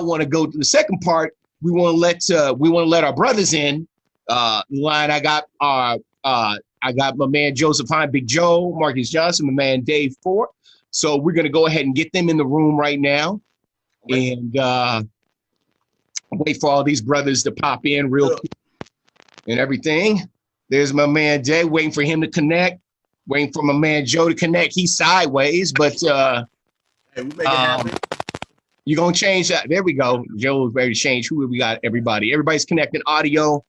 want to go to the second part. We want to let our brothers in line. I got my man Joseph Hine, Big Joe, Marcus Johnson, my man Dave Ford. So we're gonna go ahead and get them in the room right now, and wait for all these brothers to pop in real quick and everything. There's my man Jay, waiting for him to connect. Waiting for my man Joe to connect. He's sideways, but hey, we make it happen. You're gonna change that. There we go. Joe's ready to change. Who we got? Everybody's connecting audio.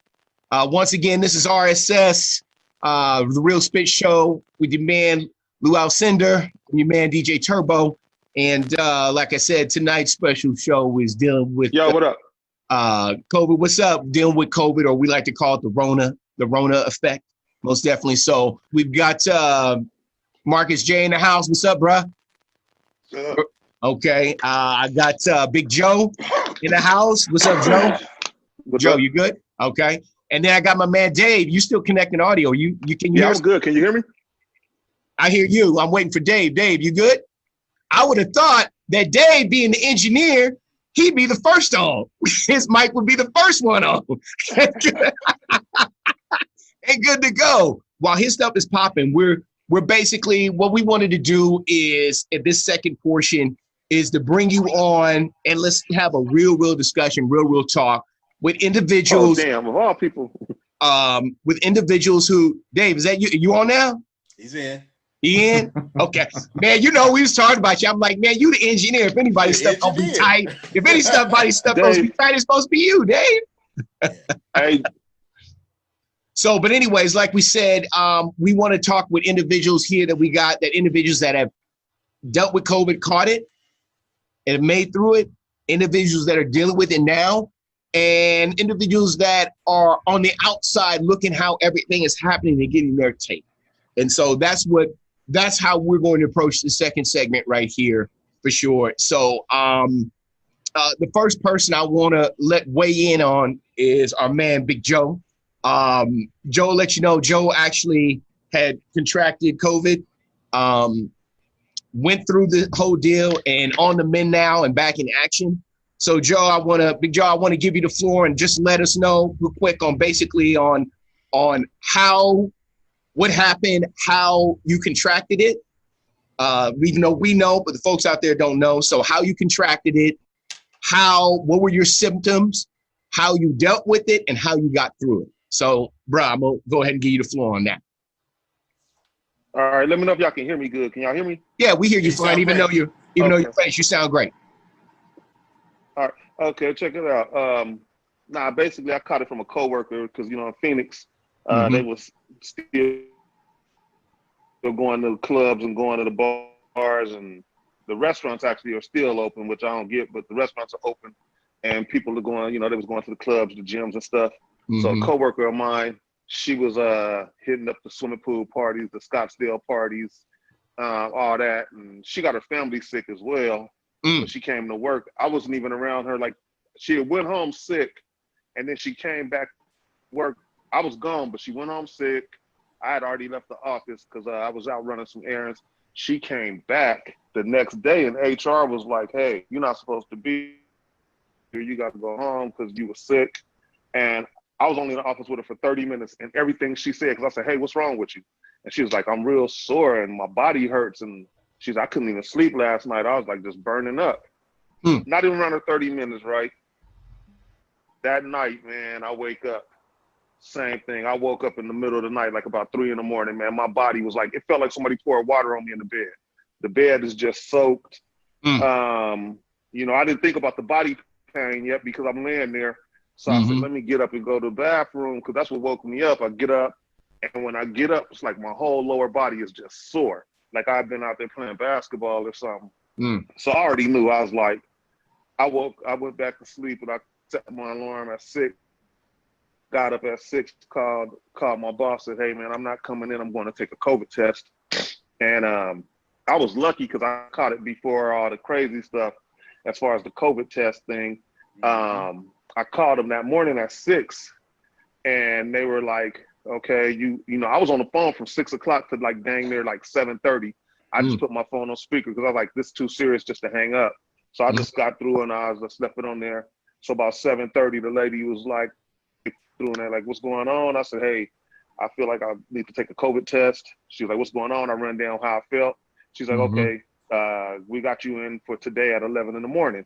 Once again, this is RSS, the Real Spit Show with your man Lou Alcindor and your man DJ Turbo. And like I said, tonight's special show is dealing with what up? COVID. What's up? Dealing with COVID, or we like to call it the Rona effect. Most definitely. So we've got Marcus J in the house. What's up, bruh? Okay. I got Big Joe in the house. What's up, Joe? Joe, you good? Okay. And then I got my man Dave. You still connecting audio? You can hear? Yeah, I'm good. Can you hear me? I hear you. I'm waiting for Dave. Dave, you good? I would have thought that Dave, being the engineer, he'd be the first on. His mic would be the first one on. And good to go. While his stuff is popping, we're basically, what we wanted to do is, in this second portion, is to bring you on and let's have a real discussion, real talk with individuals. Oh, damn, of all people. With individuals who, Dave, is that you? You on now? He's in. He in? Okay. Man, we was talking about you. I'm like, man, you the engineer. If anybody's stuff gonna be tight, if anybody's stuff supposed to be tight, it's supposed to be you, Dave. Hey. So, but anyways, like we said, we want to talk with individuals here individuals that have dealt with COVID, caught it, and have made through it, individuals that are dealing with it now, and individuals that are on the outside looking how everything is happening and getting their take. And so that's how we're going to approach the second segment right here for sure. So the first person I want to let weigh in on is our man, Big Joe. Joe, let you know, Joe actually had contracted COVID, went through the whole deal and on the mend now and back in action. So Big Joe, I want to give you the floor and just let us know real quick on basically on what happened, how you contracted it. Even though we know, but the folks out there don't know. So how you contracted it, what were your symptoms, how you dealt with it, and how you got through it. So, bro, I'm gonna go ahead and give you the floor on that. All right, let me know if y'all can hear me good. Can y'all hear me? Yeah, we hear you fine, even though you're Spanish, you sound great. All right, okay, check it out. Basically, I caught it from a coworker because in Phoenix, they was still going to the clubs and going to the bars, and the restaurants actually are still open, which I don't get, but the restaurants are open, and people are going. They was going to the clubs, the gyms, and stuff. So a coworker of mine, she was hitting up the swimming pool parties, the Scottsdale parties, all that, and she got her family sick as well. So she came to work. I wasn't even around her. Like, she went home sick, and then she came back to work. I was gone, but she went home sick. I had already left the office because I was out running some errands. She came back the next day, and HR was like, "Hey, you're not supposed to be here. You got to go home because you were sick." And I was only in the office with her for 30 minutes, and everything she said, because I said, "Hey, what's wrong with you?" And she was like, "I'm real sore and my body hurts." And she's, "I couldn't even sleep last night. I was like just burning up." Not even around her 30 minutes, right? That night, man, I wake up. Same thing. I woke up in the middle of the night, like about 3 a.m, man. My body was like, it felt like somebody poured water on me in the bed. The bed is just soaked. I didn't think about the body pain yet because I'm laying there. So I said, let me get up and go to the bathroom because that's what woke me up. I get up, and when I get up, it's like my whole lower body is just sore. Like I've been out there playing basketball or something. So I already knew. I was like, I went back to sleep, and I set my alarm at 6. Got up at 6, called my boss, said, "Hey, man, I'm not coming in. I'm going to take a COVID test." And I was lucky because I caught it before all the crazy stuff as far as the COVID test thing. I called them that morning at 6, and they were like, "Okay, I was on the phone from 6 o'clock to like dang near like 7:30. I just put my phone on speaker because I was like, this is too serious just to hang up." So I just got through and I left it on there. So about 7:30, the lady was like, through there, like, what's going on? I said, hey, I feel like I need to take a COVID test. She was like, what's going on? I ran down how I felt. She's like, okay, we got you in for today at 11 in the morning.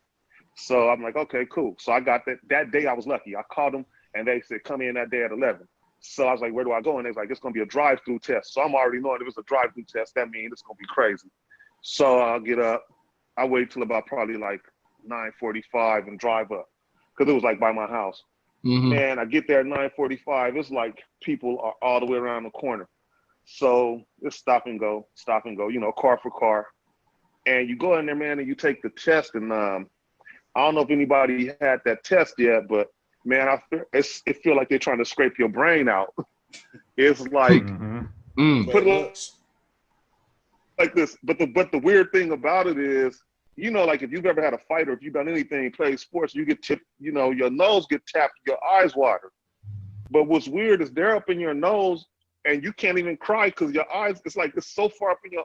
So I'm like, okay, cool. So I got that day I was lucky. I called them and they said, come in that day at 11. So I was like, where do I go? And they was like, it's going to be a drive-through test. So I'm already knowing if it's a drive-through test, that means it's going to be crazy. So I'll get up. I wait till about probably like 9:45 and drive up because it was like by my house. And I get there at 9:45. It's like people are all the way around the corner. So it's stop and go, you know, car for car. And you go in there, man, and you take the test. And I don't know if anybody had that test yet, but man, it feel like they're trying to scrape your brain out. It's like, put it like this. But the weird thing about it is, you know, like if you've ever had a fight or if you've done anything, played sports, you get tipped, you know, your nose get tapped, your eyes water. But what's weird is they're up in your nose and you can't even cry because your eyes, it's like it's so far up in your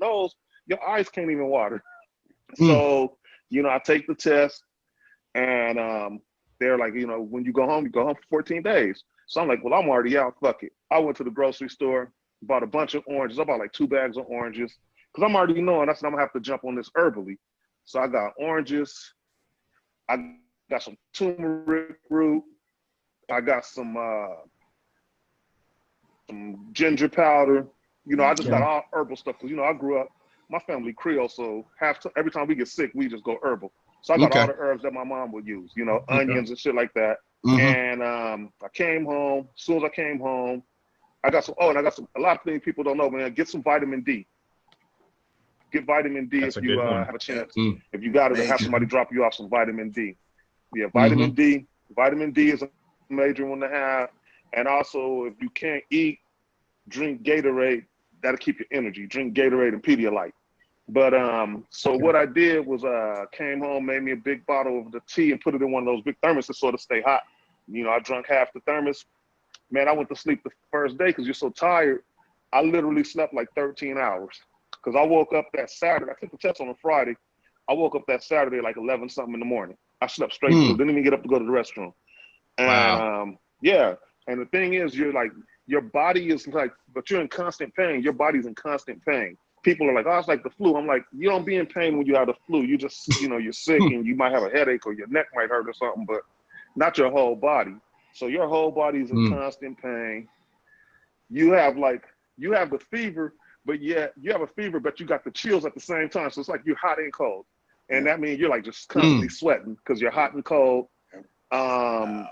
nose, your eyes can't even water. So, you know, I take the test and they're like, you know, when you go home for 14 days. So I'm like, well, I'm already out, fuck it. I went to the grocery store, bought a bunch of oranges. I bought like 2 bags of oranges. Because I'm already knowing that's I'm gonna have to jump on this herbally. So I got oranges, I got some turmeric root, I got some ginger powder. You know, I just got all herbal stuff because you know I grew up, my family Creole, so every time we get sick, we just go herbal. So I got all the herbs that my mom would use, you know, onions and shit like that. And I came home. As soon as I came home, I got some. Oh, and I got some. A lot of things people don't know, man. Get some vitamin D. Get vitamin D if you have a chance. If you got it, have somebody drop you off some vitamin D. Yeah, vitamin D. Vitamin D is a major one to have. And also, if you can't eat, drink Gatorade. That'll keep your energy. Drink Gatorade and Pedialyte. But so what I did was came home, made me a big bottle of the tea and put it in one of those big thermos to sort of stay hot. You know, I drank half the thermos. Man, I went to sleep the first day because you're so tired. I literally slept like 13 hours. Because I woke up that Saturday. I took the test on a Friday. I woke up that Saturday like 11 something in the morning. I slept straight through. Didn't even get up to go to the restroom. And yeah. And the thing is, you're like, your body is like, but you're in constant pain. Your body's in constant pain. People are like, oh, it's like the flu. I'm like, you don't be in pain when you have the flu. You just, you know, you're sick and you might have a headache or your neck might hurt or something, but not your whole body. So your whole body's in constant pain. You have the fever, but yet you have a fever, but you got the chills at the same time. So it's like you're hot and cold. And that means you're like just constantly sweating because you're hot and cold. And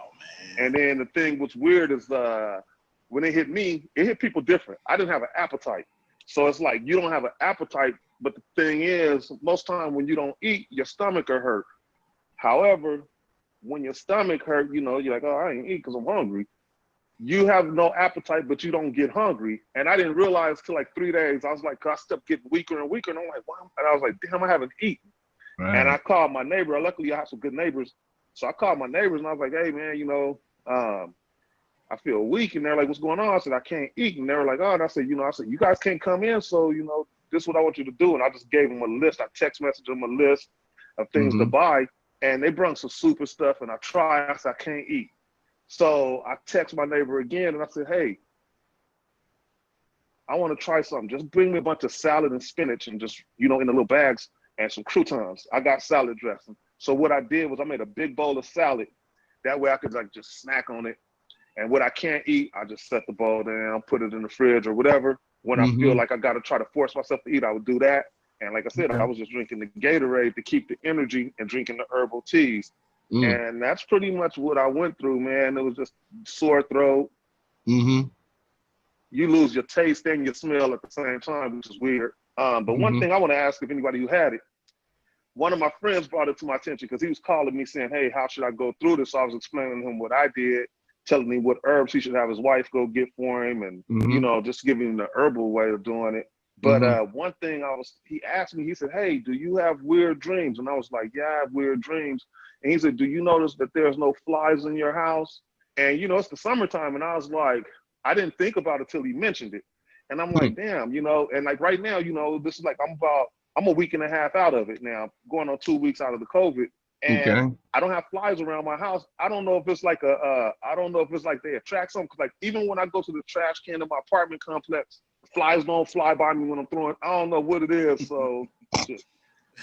then the thing what's weird is when it hit me, it hit people different. I didn't have an appetite. So it's like you don't have an appetite, but the thing is, most time when you don't eat, your stomach will hurt. However, when your stomach hurt, you know, you're like, oh, I ain't eat because I'm hungry. You have no appetite, but you don't get hungry. And I didn't realize till like 3 days, I was like, I stepped getting weaker and weaker. And I'm like, wow. And I was like, damn, I haven't eaten. Right. And I called my neighbor. Luckily, I have some good neighbors. So I called my neighbors and I was like, hey, man, you know, I feel weak. And they're like, what's going on? I said, I can't eat. And they were like, oh, and I said, you guys can't come in. So, you know, this is what I want you to do. And I just gave them a list. I text messaged them a list of things to buy. And they brought some super stuff. And I tried. I said, I can't eat. So I text my neighbor again. And I said, hey, I want to try something. Just bring me a bunch of salad and spinach and just, you know, in the little bags and some croutons. I got salad dressing. So what I did was I made a big bowl of salad. That way I could like just snack on it. And what I can't eat, I just set the bowl down, put it in the fridge or whatever. When I feel like I got to try to force myself to eat, I would do that. And like I said, I was just drinking the Gatorade to keep the energy and drinking the herbal teas. And that's pretty much what I went through, man. It was just sore throat. You lose your taste and your smell at the same time, which is weird. But one thing I want to ask if anybody who had it, one of my friends brought it to my attention because he was calling me saying, hey, how should I go through this? So I was explaining to him what I did, telling me what herbs he should have his wife go get for him and, you know, just giving him the herbal way of doing it. But one thing he asked me, he said, hey, do you have weird dreams? And I was like, yeah, I have weird dreams. And he said, do you notice that there's no flies in your house? And, you know, it's the summertime. And I was like, I didn't think about it till he mentioned it. And I'm like, damn, you know, and like right now, you know, this is like, I'm a week and a half out of it now, going on 2 weeks out of the COVID, and Okay. I don't have flies around my house. I don't know if it's like I don't know if it's like they attract something. Cause like even when I go to the trash can in my apartment complex, flies don't fly by me when I'm throwing. I don't know what it is. So shit.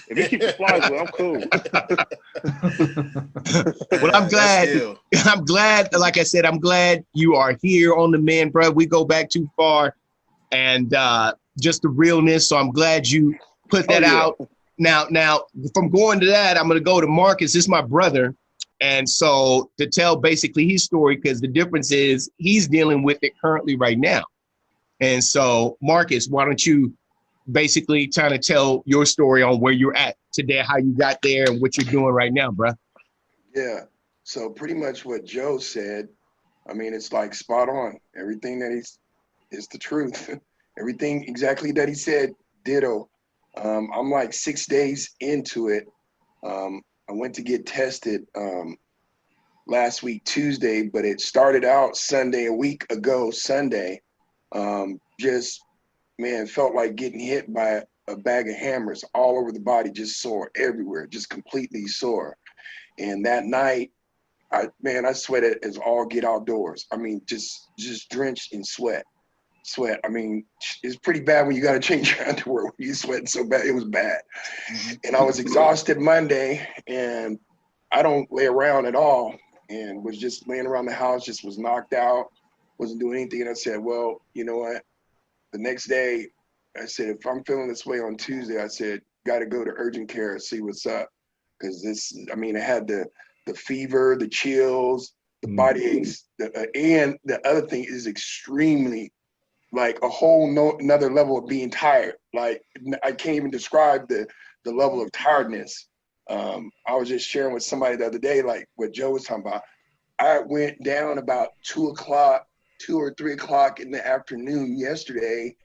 If it keeps the flies away, I'm cool. Well, I'm That's glad. still- I'm glad. Like I said, I'm glad you are here on the Man, bro. We go back too far, and just the realness. So I'm glad you put that out. Now, from going to that, I'm going to go to Marcus. This is my brother, and so to tell basically his story, because the difference is he's dealing with it currently right now. And so, Marcus, why don't you basically trying to tell your story on where you're at today, how you got there, and what you're doing right now, bro? Yeah. So pretty much what Joe said, I mean, it's like spot on. Everything that is the truth. Everything exactly that he said, ditto. I'm like 6 days into it. I went to get tested last week, Tuesday, but it started out Sunday, a week ago, Sunday. Just, man, felt like getting hit by a bag of hammers all over the body, just sore everywhere, just completely sore. And that night, I sweated as all get outdoors. I mean, just drenched in sweat. I mean, it's pretty bad when you got to change your underwear when you sweating so bad. It was bad. And I was exhausted Monday, and I don't lay around at all, and was just laying around the house, just was knocked out, wasn't doing anything. And I said, well, you know what? The next day, I said, if I'm feeling this way on Tuesday, I said, got to go to urgent care and see what's up. Because this, I mean, I had the fever, the chills, the body aches, and the other thing is extremely, like a whole another level of being tired. Like I can't even describe the level of tiredness. I was just sharing with somebody the other day, like what Joe was talking about. I went down about 2 or 3 o'clock in the afternoon yesterday,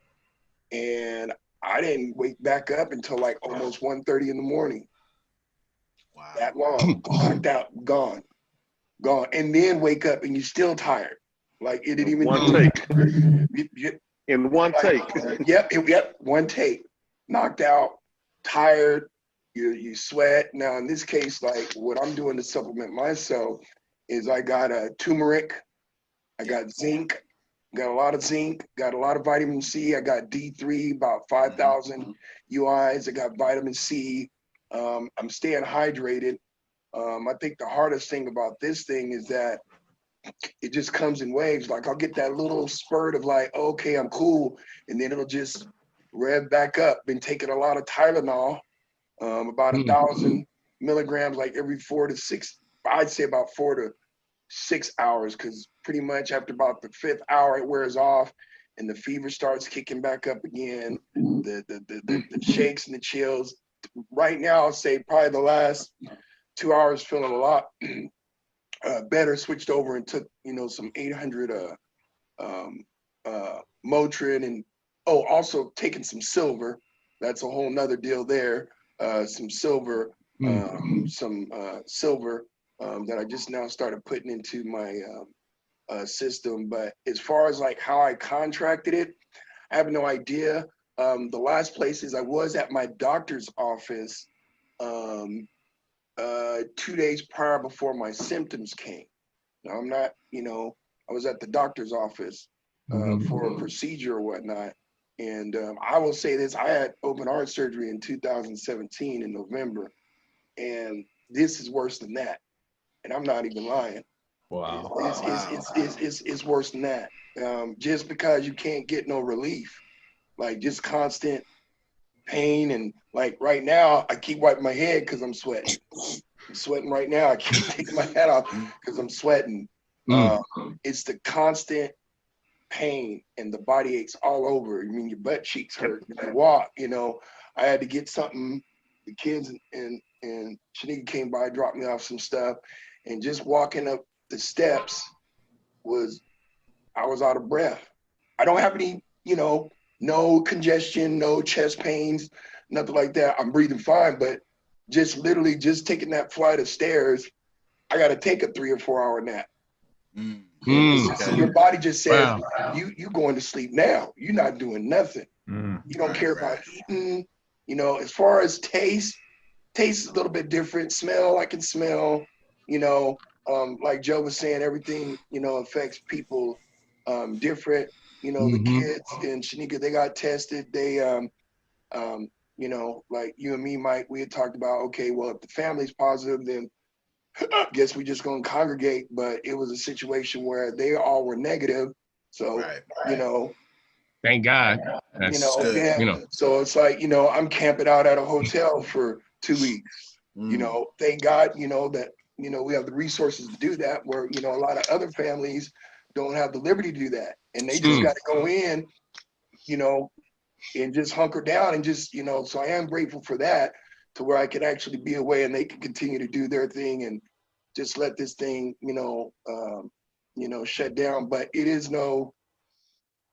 and I didn't wake back up until like almost 1:30 in the morning. Wow. That long, knocked out, gone, and then wake up and you're still tired. Like it didn't even One take. In one take. Yep, one take. Knocked out, tired. You sweat. Now in this case, like what I'm doing to supplement myself is I got a turmeric, I got zinc, got a lot of zinc, got a lot of vitamin C. I got D3, about 5,000 UIs. I got vitamin C. I'm staying hydrated. I think the hardest thing about this thing is that it just comes in waves. Like I'll get that little spurt of like, okay, I'm cool. And then it'll just rev back up. Been taking a lot of Tylenol, about 1,000 milligrams, like every 4 to 6, I'd say about 4 to 6 hours. Cause pretty much after about the 5th hour, it wears off and the fever starts kicking back up again. The shakes and the chills. Right now, I'll say probably the last 2 hours feeling a lot better. Switched over and took, some 800 Motrin, and also taking some silver. That's a whole nother deal there. Some silver, silver that I just now started putting into my system. But as far as like how I contracted it, I have no idea. The last places I was at my doctor's office 2 days prior before my symptoms came. Now I'm not, I was at the doctor's office for a procedure or whatnot. And I will say this, I had open heart surgery in 2017 in November, and this is worse than that. And I'm not even lying. Wow. It's worse than that. Just because you can't get no relief, like just constant pain. And like right now, I keep wiping my head because I'm sweating. I'm sweating right now. I keep taking my hat off because I'm sweating. It's the constant pain and the body aches all over. I mean, your butt cheeks hurt. You walk, I had to get something. The kids and Shanika came by, dropped me off some stuff, and just walking up the steps I was out of breath. I don't have any, no congestion, no chest pains, nothing like that. I'm breathing fine, but just literally just taking that flight of stairs, I got to take a 3 or 4 hour nap. Your body just says, you going to sleep now. You're not doing nothing. You don't care about eating. You know, as far as taste is a little bit different. Smell, I can smell. You know, like Joe was saying, everything, you know, affects people different. You know, the kids and Shanika, they got tested. They, you know, like you and me, Mike, we had talked about, okay, well, if the family's positive, then I guess we just gonna congregate. But it was a situation where they all were negative. So, you know, Thank God. you know, good. yeah. You know. So it's like, you know, I'm camping out at a hotel for 2 weeks. You know, thank God, you know, that, you know, we have the resources to do that, where, you know, a lot of other families don't have the liberty to do that. And they just got to go in, you know, and just hunker down and just, you know, so I am grateful for that, to where I can actually be away and they can continue to do their thing and just let this thing, you know, shut down. But it is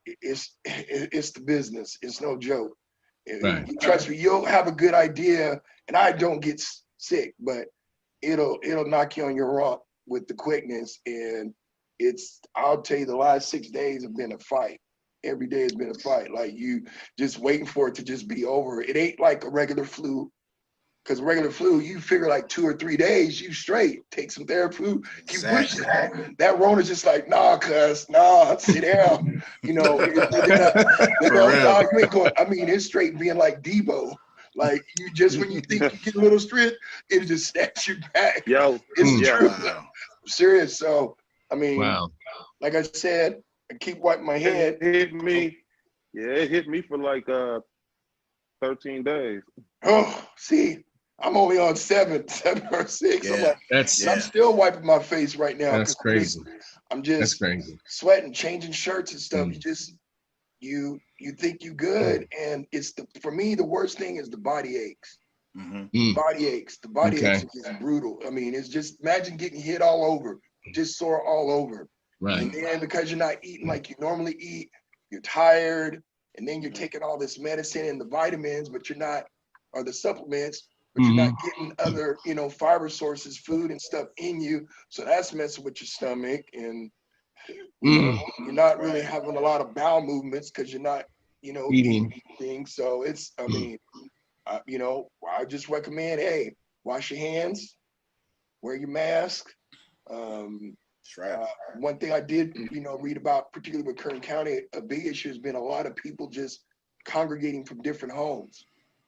it's the business. It's no joke. Right. Trust me, you'll have a good idea, and I don't get sick, but it'll knock you on your rump with the quickness. And I'll tell you, the last 6 days have been a fight. Every day has been a fight. Like, you just waiting for it to just be over. It ain't like a regular flu, because regular flu, you figure like 2 or 3 days, you straight. Take some Theraflu, keep pushing. That Rona's just like, nah, cuz, nah, sit down. You know, you ain't going. I mean, it's straight being like Debo. Like, you just, when you think you get a little strength, it just snatch you back. Yo, It's true. Wow. I'm serious. So, I mean, Wow. like I said, I keep wiping my head. it hit me. Yeah, it hit me for like 13 days. Oh, see, I'm only on seven or six. I'm Yeah. like, That's I'm still wiping my face right now. that's 'cause crazy. I'm That's just crazy. sweating, changing shirts and stuff. You think you good, and for me, the worst thing is the body aches. Body aches. The body aches is just brutal. I mean, it's just, imagine getting hit all over, just sore all over. Right. And then because you're not eating like you normally eat, you're tired, and then you're taking all this medicine and the vitamins, but you're not, or the supplements, but you're not getting other, you know, fiber sources, food and stuff in you. So that's messing with your stomach, and you know, you're not really having a lot of bowel movements because you're not, you know, eating things. So it's, I mean, you know, I just recommend, hey, wash your hands, wear your mask. That's right. One thing I did, you know, read about, particularly with Kern County, a big issue has been a lot of people just congregating from different homes.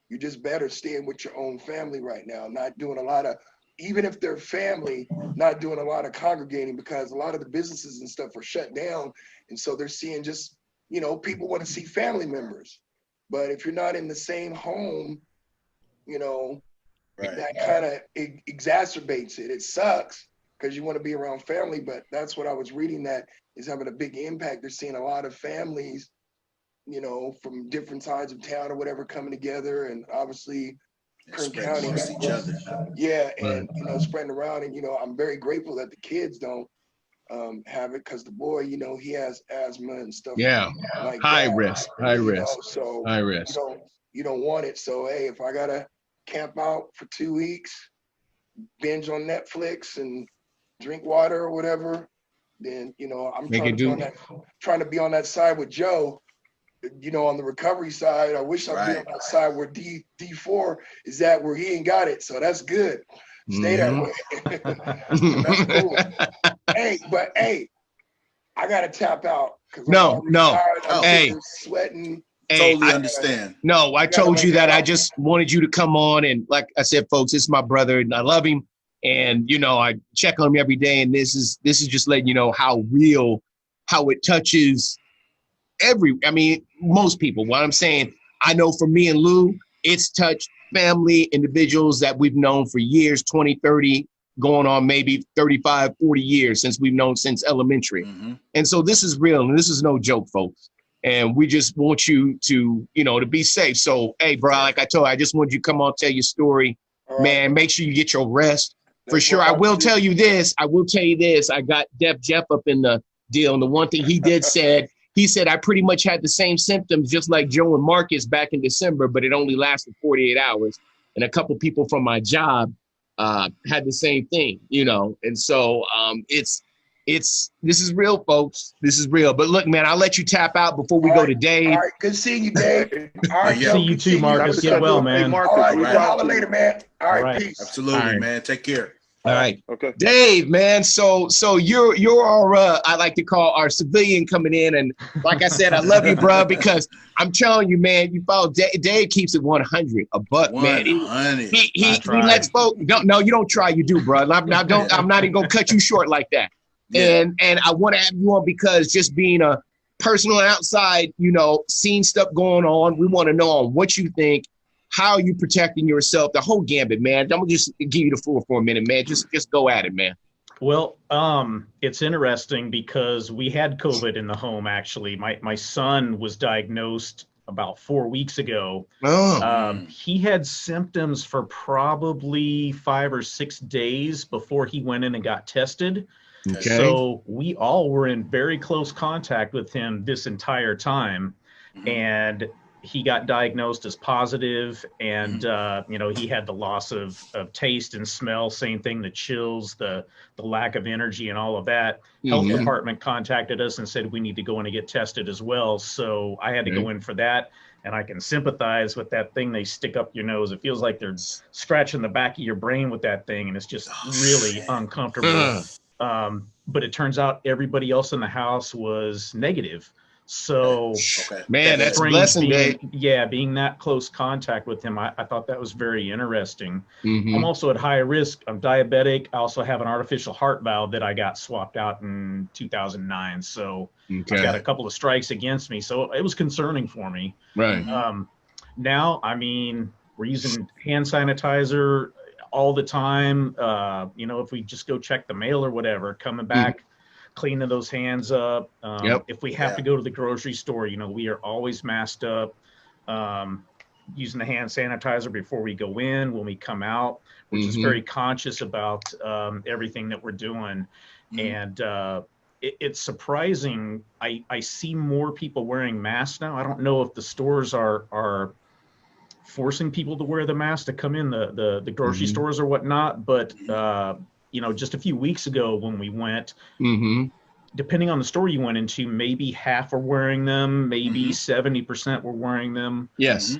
You just better staying with your own family right now, not doing a lot of, even if they're family, not doing a lot of congregating, because a lot of the businesses and stuff are shut down. And so they're seeing just, you know, people want to see family members. But if you're not in the same home, you know, that kind of exacerbates it. It sucks because you want to be around family, but that's what I was reading, that is having a big impact. They're seeing a lot of families, you know, from different sides of town or whatever coming together, and obviously Kern County, each other. yeah, and you know, spreading around. And you know, I'm very grateful that the kids don't have it, because the boy, you know, he has asthma and stuff. Yeah. Like High that, risk. you know, so High risk. you don't want it. So hey, if I gotta camp out for 2 weeks, binge on Netflix and drink water or whatever, then you know, I'm trying to be on that side with Joe. You know, on the recovery side, I wish I'd be on that side where D4 is at, where he ain't got it. So that's good. Stay that way. That's cool. Hey, I gotta tap out. No. I'm sweating. Hey, Totally understand. No, I told you that I just wanted you to come on, and like I said, folks, this is my brother, and I love him, and you know, I check on him every day, and this is just letting you know how real, how it touches most people. What I'm saying, I know for me and Lou, it's touched family, individuals that we've known for years, 20, 30, going on maybe 35, 40 years since we've known since elementary. And so this is real, and this is no joke, folks. And we just want you to, you know, to be safe. So, hey, bro, like I told you, I just wanted you to come on, tell your story. Man, make sure you get your rest. For sure, I will tell you this. I got Def Jeff up in the deal. And the one thing he did he said, I pretty much had the same symptoms, just like Joe and Marcus back in December, but it only lasted 48 hours. And a couple people from my job had the same thing, you know. And so it's this is real, folks. This is real. But look, man, I'll let you tap out before we go to Dave. All right, good seeing you, Dave. All right, Yeah. Joe, See you good too, seeing Marcus. Hey, Get well, Marcus, man. All right, we we'll got holler you. later, man. All right, All right. peace. Absolutely, All right. man. Take care. All right. Okay. Dave, man. So you're our I like to call our civilian coming in, and like I said, I love you, bro, because I'm telling you, man, you follow Dave keeps it 100, a buck, man. 100. He try. lets folks. No, you don't try. You do, bro. I'm not even gonna cut you short like that. Yeah. And I want to have you on because just being a personal outside, seeing stuff going on, we want to know on what you think. How are you protecting yourself? The whole gambit, man. I'm gonna just give you the floor for a minute, man. Just go at it, man. Well, it's interesting because we had COVID in the home. Actually, my son was diagnosed about 4 weeks ago. Oh, He had symptoms for probably 5 or 6 days before he went in and got tested. okay. So we all were in very close contact with him this entire time, and he got diagnosed as positive, and he had the loss of taste and smell, same thing, the chills, the lack of energy and all of that. Health Mhm. department contacted us and said we need to go in and get tested as well. So I had to go in for that, and I can sympathize with that thing they stick up your nose. It feels like they're scratching the back of your brain with that thing, and it's just really uncomfortable. But it turns out everybody else in the house was negative. So Okay. Man, that's a strange blessing, Dave. being that close contact with him, I thought that was very interesting. Mhm. I'm also at high risk. I'm diabetic. I also have an artificial heart valve that I got swapped out in 2009. So I've got Okay. a couple of strikes against me. So it was concerning for me. Right. Now, I mean, we're using hand sanitizer all the time. If we just go check the mail or whatever, coming back, cleaning those hands up. Yep. If we have to go to the grocery store, we are always masked up, using the hand sanitizer before we go in, when we come out. We're just very conscious about everything that we're doing. And it's surprising. I see more people wearing masks now. I don't know if the stores are forcing people to wear the mask to come in the grocery stores or whatnot. But, just a few weeks ago when we went, depending on the store you went into, maybe half are wearing them, maybe 70% were wearing them. Yes.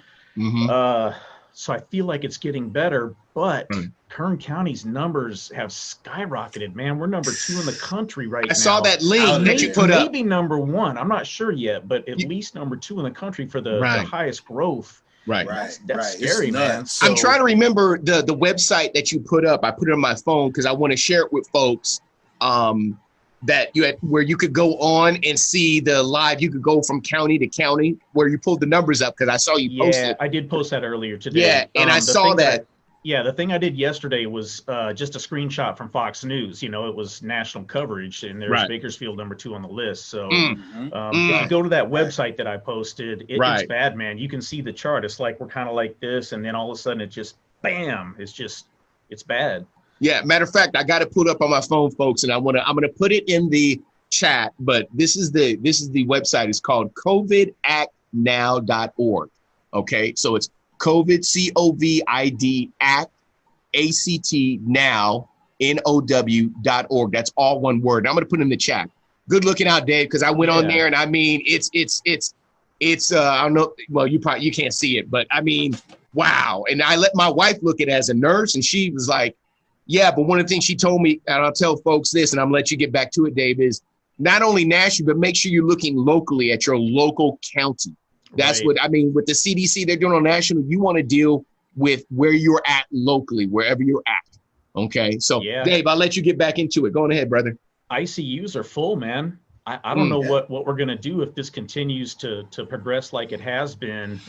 So I feel like it's getting better, but Kern County's numbers have skyrocketed, man. We're number 2 in the country right now. I saw that link that you put up. Maybe number 1. I'm not sure yet, but at least number 2 in the country for the highest growth. Right. That's scary, man. nuts. I'm trying to remember the website that you put up. I put it on my phone because I want to share it with folks. That you had where you could go on and see the live. You could go from county to county where you pulled the numbers up because I saw you post Yeah, it. I did post that earlier today. Yeah, and I the saw thing that. The thing I did yesterday was just a screenshot from Fox News. It was national coverage, and there's Bakersfield number 2 on the list. So if you go to that website that I posted, it's bad, man. You can see the chart. It's like we're kind of like this, and then all of a sudden it just bam. It's bad. Yeah, matter of fact, I got it put up on my phone, folks, and I'm gonna put it in the chat. But this is the website. It's called covidactnow.org. Okay, so it's COVID COVID act ACT now NOW.org. That's all one word. I'm gonna put it in the chat. Good looking out, Dave, because I went on there and I mean it's I don't know. Well, you can't see it, but I mean, wow. And I let my wife look at it as a nurse, and she was like, yeah, but one of the things she told me, and I'll tell folks this, and I'm gonna let you get back to it, Dave, is not only nationally, but make sure you're looking locally at your local county. That's what I mean with the CDC. They're doing on national. You want to deal with where you're at locally, wherever you're at. Okay, so Dave, I'll let you get back into it. Go on ahead, brother. ICUs are full, man. I don't know what we're gonna do if this continues to progress like it has been.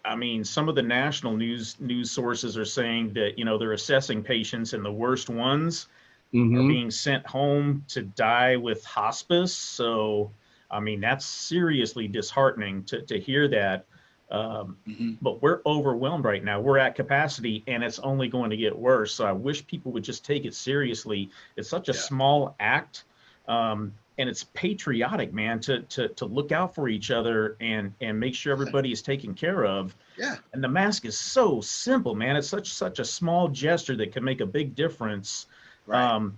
I mean, some of the national news sources are saying that, they're assessing patients, and the worst ones are being sent home to die with hospice. So, I mean, that's seriously disheartening to hear that. But we're overwhelmed right now. We're at capacity, and it's only going to get worse. So I wish people would just take it seriously. It's such a small act. And it's patriotic, man, to look out for each other and make sure everybody is taken care of. Yeah. And the mask is so simple, man. It's such a small gesture that can make a big difference. Right.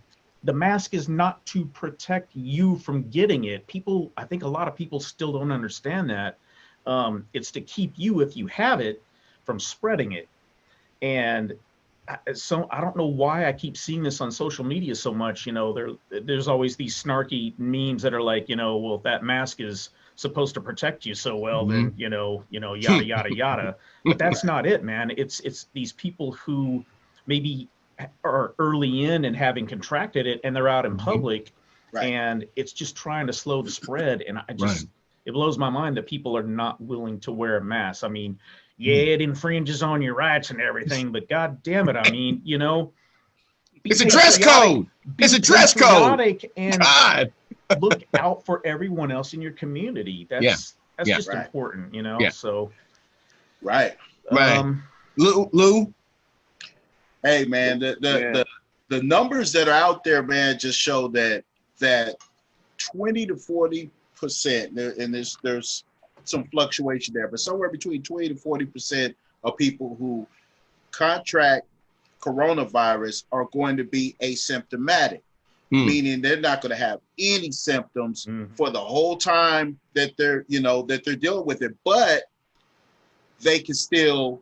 the mask is not to protect you from getting it. People, I think a lot of people still don't understand that. It's to keep you, if you have it, from spreading it. And so I don't know why I keep seeing this on social media so much. You know, there's always these snarky memes that are like, you know, well, if that mask is supposed to protect you so well, then, you know, yada, yada, yada. But that's not it, man. It's these people who maybe are early in and having contracted it, and they're out in public, and it's just trying to slow the spread. And I just, it blows my mind that people are not willing to wear a mask. I mean, yeah, it infringes on your rights and everything, but God damn it, I mean, you know, it's a dress code. It's a dress code. And God. look out for everyone else in your community. That's just important, you know. So Lou. Hey man, the numbers that are out there, man, just show that 20 to 40%, and there's some fluctuation there, but somewhere between 20 to 40% of people who contract coronavirus are going to be asymptomatic, meaning they're not going to have any symptoms for the whole time that they're dealing with it, but they can still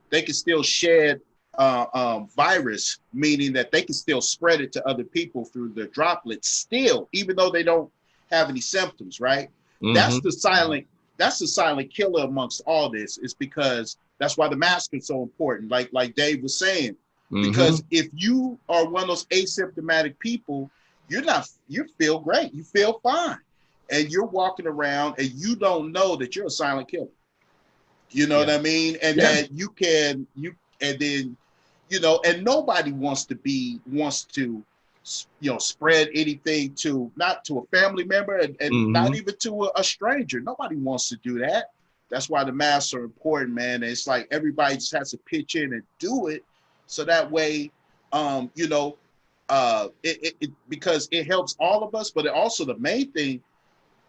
shed virus, meaning that they can still spread it to other people through the droplets still, even though they don't have any symptoms, right? That's the silent killer amongst all this, is because that's why the mask is so important, like Dave was saying, because if you are one of those asymptomatic people, you feel great, you feel fine, and you're walking around and you don't know that you're a silent killer. You know what I mean? And that and nobody wants to spread anything not to a family member and not even to a stranger. Nobody wants to do that. That's why the masks are important, man. And it's like everybody just has to pitch in and do it, so that way, because it helps all of us, but it also, the main thing,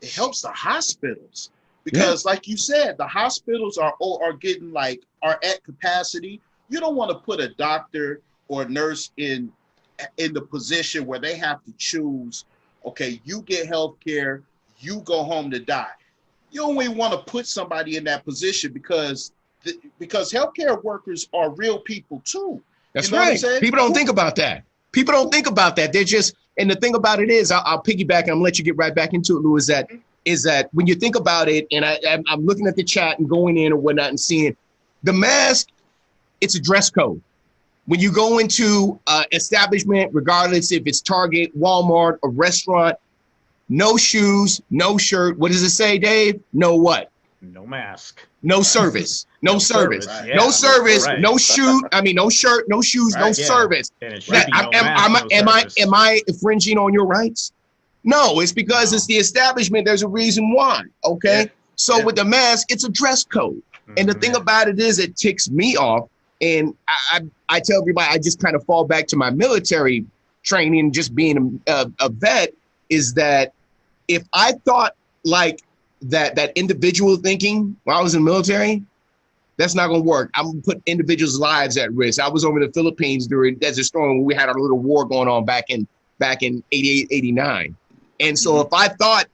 it helps the hospitals, because like you said, the hospitals are at capacity. You don't want to put a doctor or a nurse in the position where they have to choose, okay, you get health care, you go home to die. You only want to put somebody in that position because healthcare workers are real people too. That's right. People don't think about that. People don't think about that. They're just, and the thing about it is, I'll piggyback and I'm gonna let you get right back into it, Lou, is that when you think about it, and I'm looking at the chat and going in or whatnot and seeing the mask, it's a dress code. When you go into establishment, regardless if it's Target, Walmart, a restaurant, no shoes, no shirt. What does it say, Dave? No what? No mask. No service. No service. Right. No service. Right. No shoe. I mean, no shirt, no shoes, no service. And it should be no mask, no service. Am I infringing on your rights? No, it's because it's the establishment. There's a reason why. Okay. Yeah. So with the mask, it's a dress code. And the thing about it is, it ticks me off. And I tell everybody, I just kind of fall back to my military training, just being a vet, is that if I thought like that individual thinking when I was in the military, that's not going to work. I'm going to put individuals' lives at risk. I was over in the Philippines during Desert Storm when we had our little war going on back in 88, 89. And so if I thought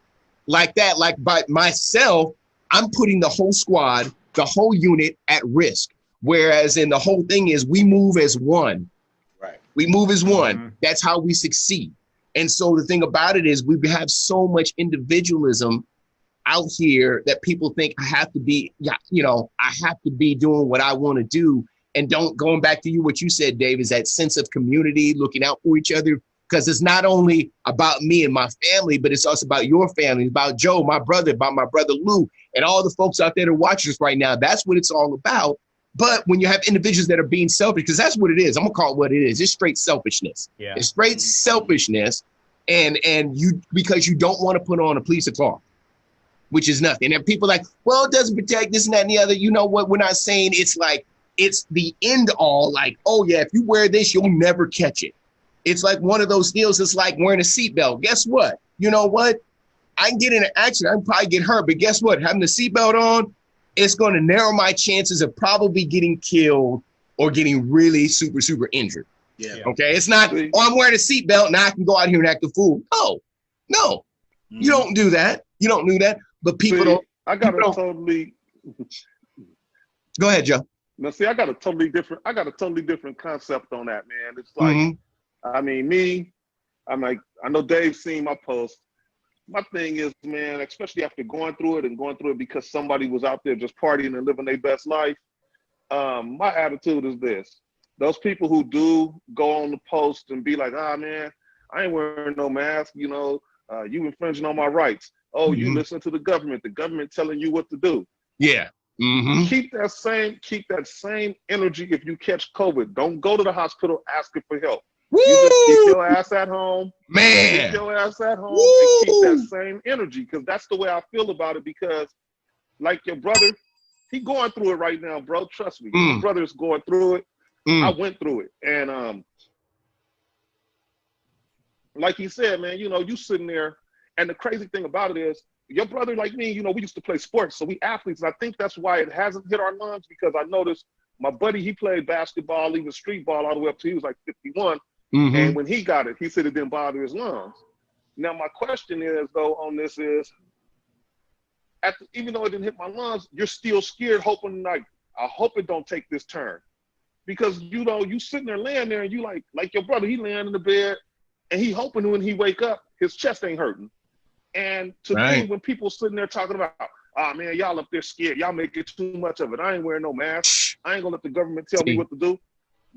like that, like by myself, I'm putting the whole squad, the whole unit at risk. Whereas in the whole thing is we move as one. Right. We move as one. That's how we succeed. And so the thing about it is we have so much individualism out here that people think I have to be doing what I want to do. And going back to what you said, Dave, is that sense of community, looking out for each other, because it's not only about me and my family, but it's also about your family, about Joe, my brother, about my brother Lou, and all the folks out there that watch us right now. That's what it's all about. But when you have individuals that are being selfish, because that's what it is, I'm gonna call it what it is. It's straight selfishness. Yeah. It's straight selfishness, and you, because you don't want to put on a police cloth, which is nothing. And people are like, well, it doesn't protect this and that and the other. You know what? We're not saying it's like it's the end all. Like, oh yeah, if you wear this, you'll never catch it. It's like one of those deals. It's like wearing a seatbelt. Guess what? You know what? I can get in an accident. I can probably get hurt, but guess what? Having the seatbelt on, it's going to narrow my chances of probably getting killed or getting really super, super injured. Yeah. Yeah. Okay, it's not, See? oh, I'm wearing a seatbelt, now I can go out here and act a fool. No, you don't do that. You don't do that. But people See, don't. I got a people don't- totally Go ahead, Joe. now. See, I got a totally different concept on that, man. It's like, Mhm. I mean, I'm like, I know Dave's seen my post. My thing is, man, especially after going through it because somebody was out there just partying and living their best life. My attitude is this: those people who do go on the post and be like, "Ah, man, I ain't wearing no mask. You know, you infringing on my rights. Oh, you Mhm. listen to the government telling you what to do." Yeah. Mm-hmm. Keep that same energy if you catch COVID. Don't go to the hospital asking for help. You just keep your ass at home. Keep Man. your ass at home Woo! and keep that same energy, because that's the way I feel about it. Because, like your brother, he going through it right now, bro. Trust me, your brother's going through it. I went through it, and like he said, man, you know, you sitting there, and the crazy thing about it is, your brother, like me, you know, we used to play sports, so we athletes, and I think that's why it hasn't hit our lungs. Because I noticed my buddy, he played basketball, even street ball, all the way up to he was like 51. Mm-hmm. And when he got it, he said it didn't bother his lungs. Now, my question is, though, on this is, even though it didn't hit my lungs, you're still scared, hoping, like, I hope it don't take this turn. Because, you know, you sitting there laying there, and you like your brother, he laying in the bed, and he hoping when he wake up, his chest ain't hurting. And to me, when people sitting there talking about, oh, man, y'all up there scared, y'all making too much of it. I ain't wearing no mask. I ain't gonna let the government tell me what to do.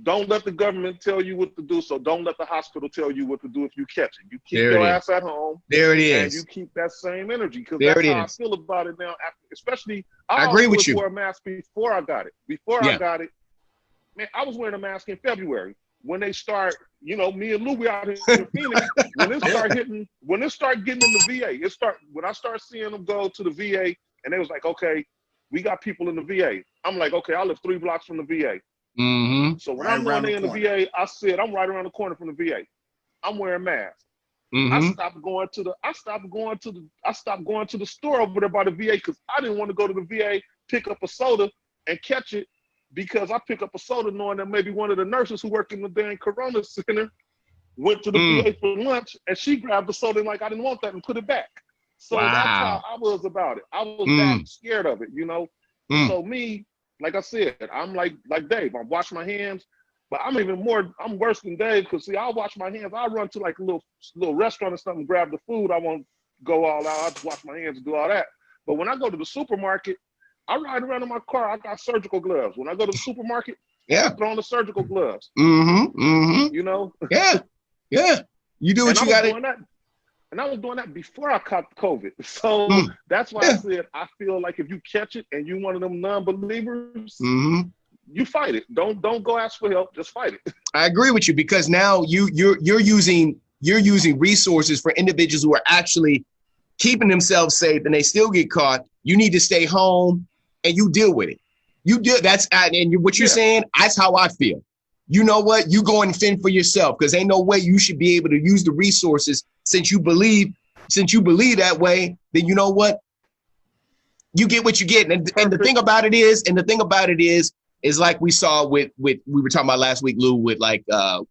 Don't let the government tell you what to do, so don't let the hospital tell you what to do if you catch it. You keep your ass at home. There it and you is. keep that same energy, because There that's it how I is. feel about it now. Especially, I agree with always you. wore a mask before I got it. I got it, man, I was wearing a mask in February. When they start, you know, me and Lou, we out here in Phoenix. When it start getting in the VA, when I start seeing them go to the VA, and they was like, okay, we got people in the VA. I'm like, okay, I live 3 blocks from the VA. Mm-hmm. So when Right I know around they the in the corner. VA, I said, I'm right around the corner from the VA. I'm wearing masks. Mm-hmm. I stopped going to the store over there by the VA, because I didn't want to go to the VA, pick up a soda and catch it, because I pick up a soda knowing that maybe one of the nurses who worked in the dang Corona Center went to the VA for lunch, and she grabbed the soda and like, I didn't want that, and put it back. So that's how I was about it. I was that scared of it, you know? So me, like I said, I'm like Dave, I wash my hands, but I'm worse than Dave, because see, I'll wash my hands. I'll run to like a little restaurant or something, grab the food. I won't go all out. I'll just wash my hands and do all that. But when I go to the supermarket, I ride around in my car. I got surgical gloves. When I go to the supermarket, I throw on the surgical gloves. Mm-hmm. Mm-hmm. You know? Yeah. You do what you got to. And I was doing that before I caught COVID. So that's why I said, I feel like if you catch it and you one of them non-believers, you fight it. Don't go ask for help. Just fight it. I agree with you, because now you're using resources for individuals who are actually keeping themselves safe, and they still get caught. You need to stay home and you deal with it. You do what you're saying. That's how I feel. You know what? You go and fend for yourself, because ain't no way you should be able to use the resources since you believe that way. Then you know what? You get what you get. And the thing about it is like we saw with we were talking about last week, Lou, with like who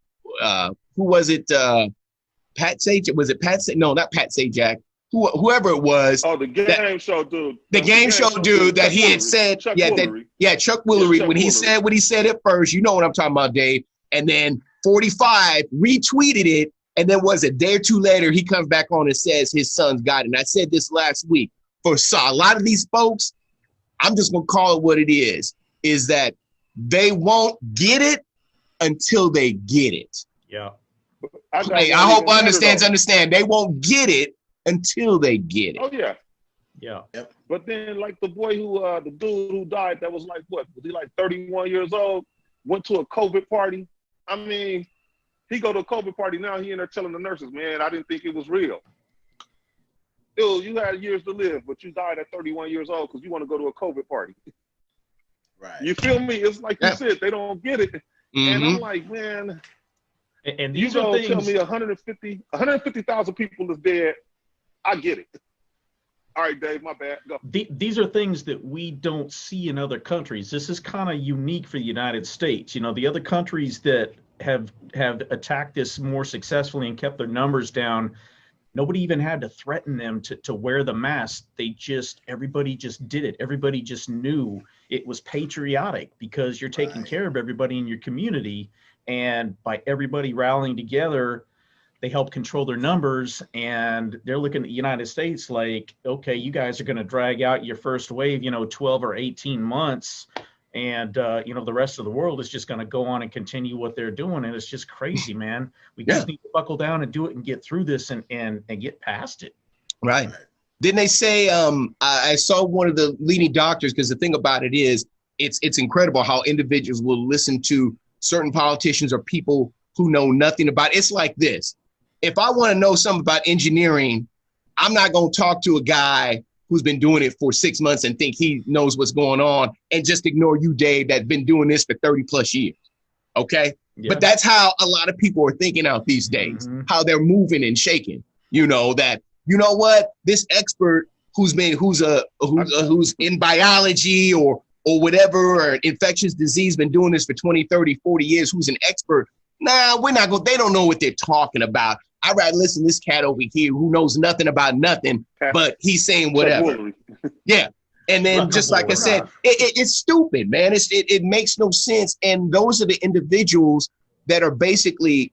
was it? Pat Sajak? Was it Pat? No, not Pat Sajak. Whoever it was. Oh, the game show dude. The game show dude that he had said, Chuck Woolery, when he said what he said at first, you know what I'm talking about, Dave. And then 45 retweeted it. And then was a day or two later, he comes back on and says his son's got it. And I said this last week, for a lot of these folks, I'm just going to call it what it is that they won't get it until they get it. Yeah. I hope understand. They won't get it until they get it. Oh, yeah. Yeah. Yep. But then, like the boy the dude who died, that was like, what? Was he like 31 years old? Went to a COVID party. I mean, he go to a COVID party now. He in there telling the nurses, man, I didn't think it was real. Dude, you had years to live, but you died at 31 years old because you want to go to a COVID party. Right. You feel me? It's like you said, they don't get it. And I'm like, man, and you these are don't things. tell me 150,000 people is dead. I get it. All right, Dave, my bad. Go. These are things that we don't see in other countries. This is kind of unique for the United States. You know, the other countries that have attacked this more successfully and kept their numbers down, nobody even had to threaten them to wear the mask. Everybody just did it. Everybody just knew it was patriotic because you're taking care of everybody in your community. And by everybody rallying together, they help control their numbers. And they're looking at the United States like, okay, you guys are going to drag out your first wave, 12 or 18 months. And, the rest of the world is just going to go on and continue what they're doing. And it's just crazy, man. We just need to buckle down and do it and get through this and get past it. Right. Didn't they say, I saw one of the leading doctors, because the thing about it is, it's incredible how individuals will listen to certain politicians or people who know nothing about it. It's like this. If I want to know something about engineering, I'm not going to talk to a guy who's been doing it for 6 months and think he knows what's going on and just ignore you, Dave, that's been doing this for 30 plus years. Okay. Yeah. But that's how a lot of people are thinking out these days, how they're moving and shaking, that, this expert who's in biology or whatever, or infectious disease, been doing this for 20, 30, 40 years, who's an expert. Nah, they don't know what they're talking about. I'd rather listen to this cat over here who knows nothing about nothing, but he's saying whatever. Yeah. And then just like I said, it's stupid, man. It makes no sense. And those are the individuals that are basically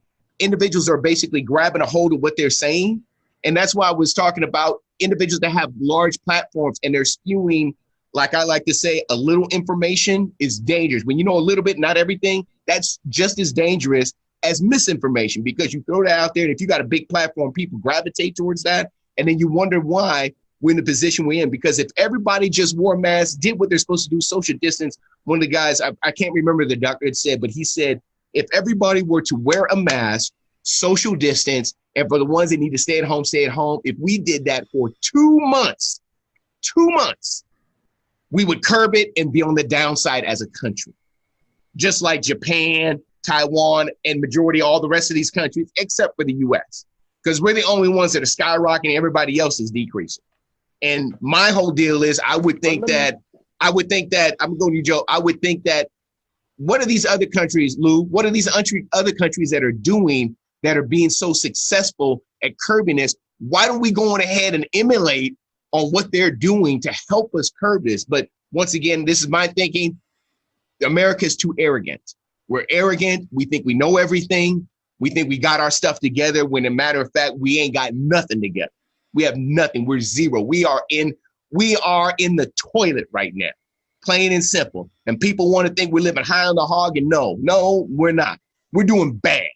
grabbing a hold of what they're saying. And that's why I was talking about individuals that have large platforms and they're spewing, like I like to say, a little information is dangerous. When you know a little bit, not everything, that's just as dangerous as misinformation, because you throw that out there, and if you got a big platform, people gravitate towards that, and then you wonder why we're in the position we're in. Because if everybody just wore masks, did what they're supposed to do, social distance, one of the guys, I can't remember the doctor had said, but he said, if everybody were to wear a mask, social distance, and for the ones that need to stay at home, if we did that for 2 months, we would curb it and be on the downside as a country. Just like Japan, Taiwan, and majority all the rest of these countries, except for the US, because we're the only ones that are skyrocketing. Everybody else is decreasing. And my whole deal is, I would think that, I'm going to you, Joe. I would think that, what are these other countries, Lou? What are these other countries that are doing, that are being so successful at curbing this? Why don't we go on ahead and emulate on what they're doing to help us curb this? But once again, this is my thinking. America is too arrogant. We're arrogant. We think we know everything. We think we got our stuff together, when, a matter of fact, we ain't got nothing together. We have nothing. We're zero. We are in the toilet right now, plain and simple. And people want to think we're living high on the hog, and no, we're not. We're doing bad.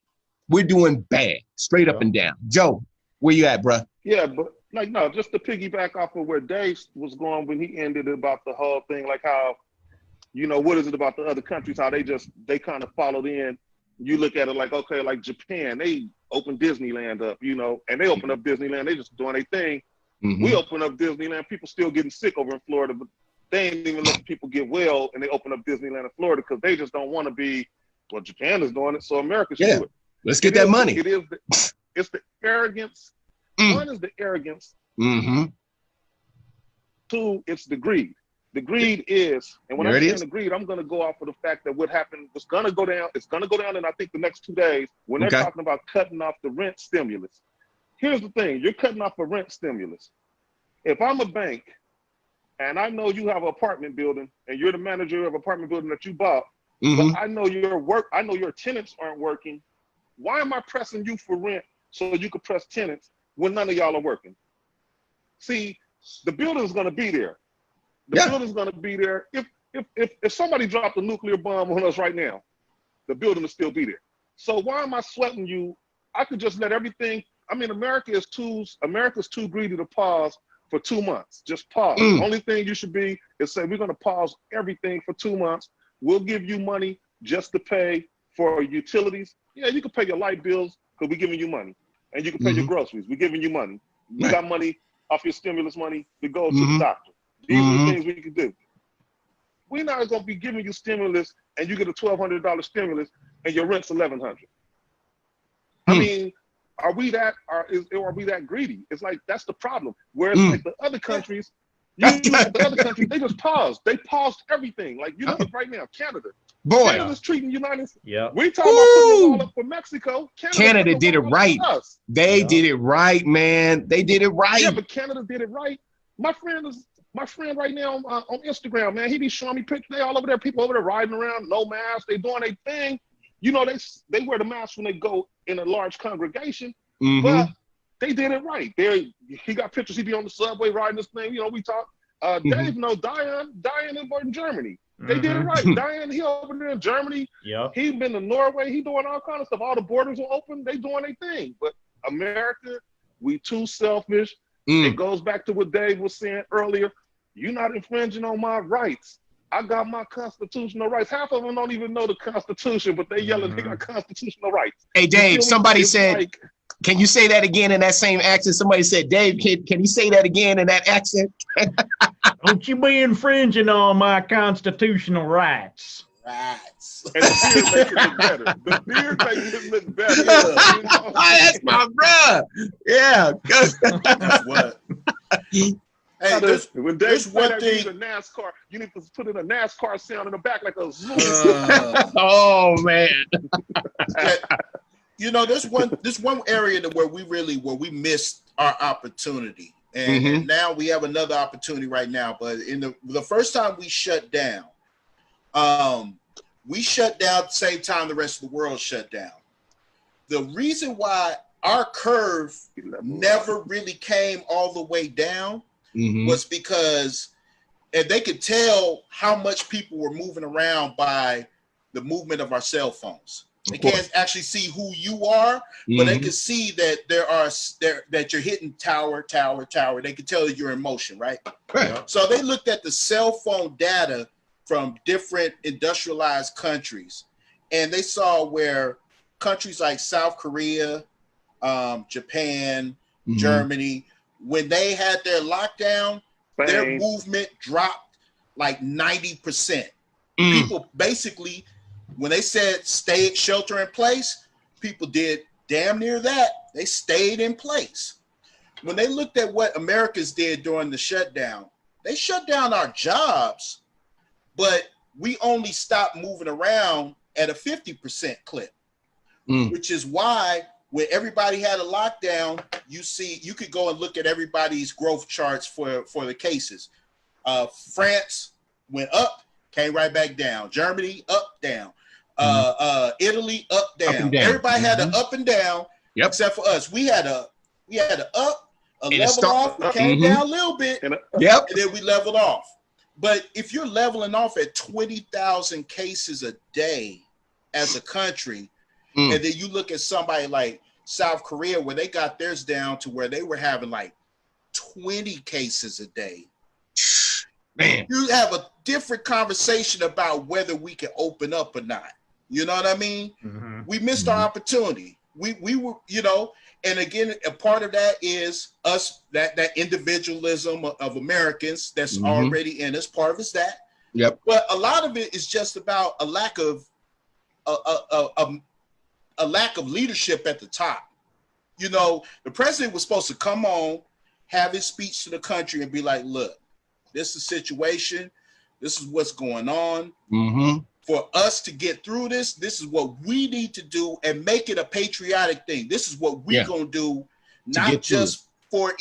Straight up and down. Joe, where you at, bro? Yeah, but no, just to piggyback off of where Dave was going when he ended about the whole thing, like how, what is it about the other countries, how they kind of followed in. You look at it like, okay, like Japan, they opened Disneyland up, and they opened up Disneyland, they just doing their thing. We open up Disneyland, people still getting sick over in Florida, but they ain't even letting people get well, and they open up Disneyland in Florida because they just don't want to be, well, Japan is doing it, so America should do it. Let's get that money. It's the arrogance. One is the arrogance. Two, it's the greed. The greed is, and when I'm saying the greed, I'm going to go off of the fact that what happened was going to go down. It's going to go down in, I think, the next 2 days when they're talking about cutting off the rent stimulus. Here's the thing. You're cutting off a rent stimulus. If I'm a bank and I know you have an apartment building and you're the manager of an apartment building that you bought, but I know your tenants aren't working, why am I pressing you for rent so you could press tenants when none of y'all are working? See, the building's going to be there. The building's going to be there. If somebody dropped a nuclear bomb on us right now, the building will still be there. So why am I sweating you? I could just let everything. I mean, America's too greedy to pause for 2 months. Just pause. The only thing you should be is say, we're going to pause everything for 2 months. We'll give you money just to pay for utilities. Yeah, you can pay your light bills because we're giving you money. And you can pay your groceries. We're giving you money. You got money off your stimulus money to go to the doctor. These are the things we can do. We're not going to be giving you stimulus and you get a $1,200 stimulus and your rent's $1,100. I mean, are we that greedy? It's like, that's the problem. Whereas like the other countries, they just paused. They paused everything. Like, you look right now, Canada, Boy, Canada's treating United States. Yeah. We talking about putting the wall up for Mexico. Canada put the did it wall up right. for us. they Yeah. did it right, man. They did it right. Yeah, but Canada did it right. My friend right now on Instagram, man. He be showing me pictures. They all over there. People over there riding around, no mask. They doing their thing. You know, they wear the mask when they go in a large congregation. Mhm. But they did it right. He got pictures. He be on the subway riding this thing. You know, we talk. Dave knows Diane in Germany. They did it Mhm. right. Diane, he over there in Germany. Yep. He been to Norway. He doing all kind of stuff. All the borders are open. They doing their thing. But America, we too selfish. Mm. It goes back to what Dave was saying earlier. You're not infringing on my rights. I got my constitutional rights. Half of them don't even know the Constitution, but they yelling they got constitutional rights. Hey, You Dave, feel me? somebody It's said, like, can you say that again in that same accent? Somebody said, Dave, can you say that again in that accent? Don't you be infringing on my constitutional rights. Right. and the beard make it look better. The beard makes it look better. Yeah. You know? That's my bruh. Yeah. That's what. Hey, When Dave there's said one that, you thing- need a NASCAR. You need to put in a NASCAR sound in the back like a zoom. Oh, man. you know, there's one area that where we missed our opportunity, and, and now we have another opportunity right now. But in the first time we shut down at the same time the rest of the world shut down. The reason why our curve never really came all the way down was because, and they could tell how much people were moving around by the movement of our cell phones. They can't actually see who you are, but they can see that that you're hitting tower. They can tell that you're in motion, right? So they looked at the cell phone data from different industrialized countries, and they saw where countries like South Korea, Japan, Germany, when they had their lockdown, their movement dropped like 90%. People basically, when they said shelter in place, people did damn near that. They stayed in place. When they looked at what Americans did during the shutdown, they shut down our jobs, but we only stopped moving around at a 50% clip, which is why when everybody had a lockdown, you could go and look at everybody's growth charts for the cases. France went up, came right back down. Germany up, down. Italy up, down. Everybody had an up and down, except for us. We had a up, a level off, we came down a little bit, and then we leveled off. But if you're leveling off at 20,000 cases a day as a country, and then you look at somebody like South Korea, where they got theirs down to where they were having like 20 cases a day, man, you have a different conversation about whether we can open up or not. You know what I mean? We missed our opportunity. We were, you know, and again, a part of that is us, that individualism of Americans that's already in us. Part of it's that. But a lot of it is just about a lack of leadership at the top. You know, the president was supposed to come on, have his speech to the country and be like, look, this is the situation. This is what's going on. For us to get through this, this is what we need to do and make it a patriotic thing. This is what we're going to do, not just for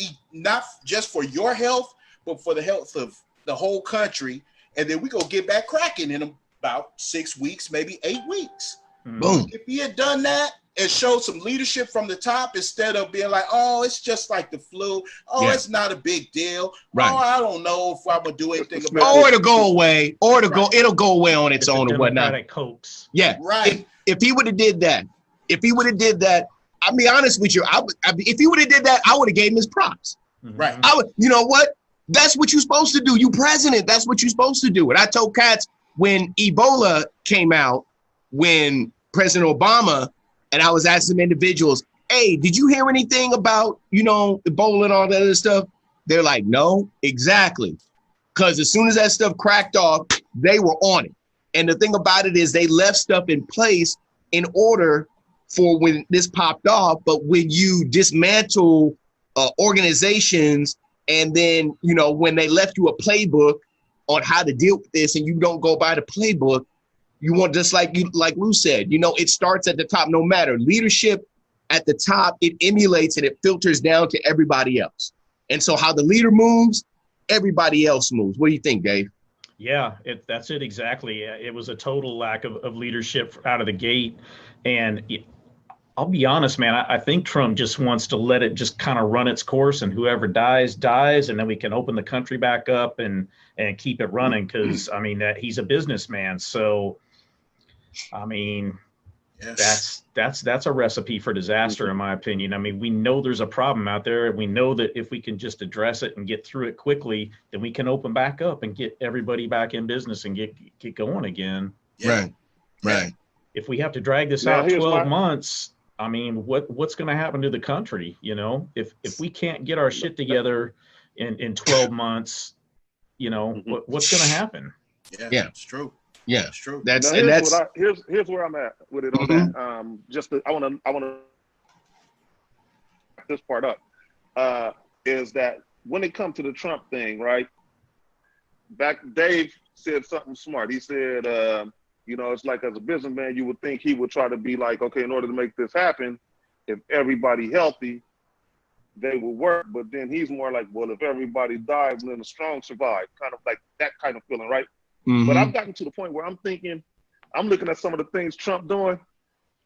your health, but for the health of the whole country. And then we're going to get back cracking in about 6 weeks, maybe 8 weeks. Boom. If he had done that and showed some leadership from the top, instead of being like, oh, it's just like the flu. Oh, it's not a big deal. Right. Oh, I don't know if I'm going to do anything about Or it. it'll go away, it'll go away on its own or whatnot. Democratic hoax. Yeah. Right. If he would have did that, I'll be honest with you. If he would have did that, I would have gave him his props. Right. I would, you know what? That's what you're supposed to do. You president, that's what you're supposed to do. And I told Katz when Ebola came out, when President Obama, and I was asking individuals, hey, did you hear anything about, Ebola and all that other stuff? They're like, no, exactly. Because as soon as that stuff cracked off, they were on it. And the thing about it is they left stuff in place in order for when this popped off. But when you dismantle organizations and then, when they left you a playbook on how to deal with this and you don't go by the playbook, You want, just like Lou said, it starts at the top. No matter leadership at the top, it emulates and it filters down to everybody else. And so how the leader moves, everybody else moves. What do you think, Dave? Yeah, that's it exactly. It was a total lack of leadership out of the gate. And I'll be honest, man, I think Trump just wants to let it just kind of run its course, and whoever dies, and then we can open the country back up and keep it running. Because, I mean, that he's a businessman. So, I mean, Yes. that's a recipe for disaster, in my opinion. I mean, we know there's a problem out there. We know that if we can just address it and get through it quickly, then we can open back up and get everybody back in business and get going again. Yeah. Right. If we have to drag this Now, out here's 12 my- months, I mean, what's going to happen to the country? If we can't get our shit together in 12 months, what's going to happen? Yeah. It's true. Yeah. It's true. That's Now, and that's here's where I'm at with it on that. I want to this part up. Is that when it comes to the Trump thing, right? Dave said something smart. He said, it's like, as a businessman, you would think he would try to be like, okay, in order to make this happen, if everybody healthy, they will work. But then he's more like, well, if everybody dies, then the strong survive. Kind of like that kind of feeling, right? But I've gotten to the point where I'm looking at some of the things Trump doing.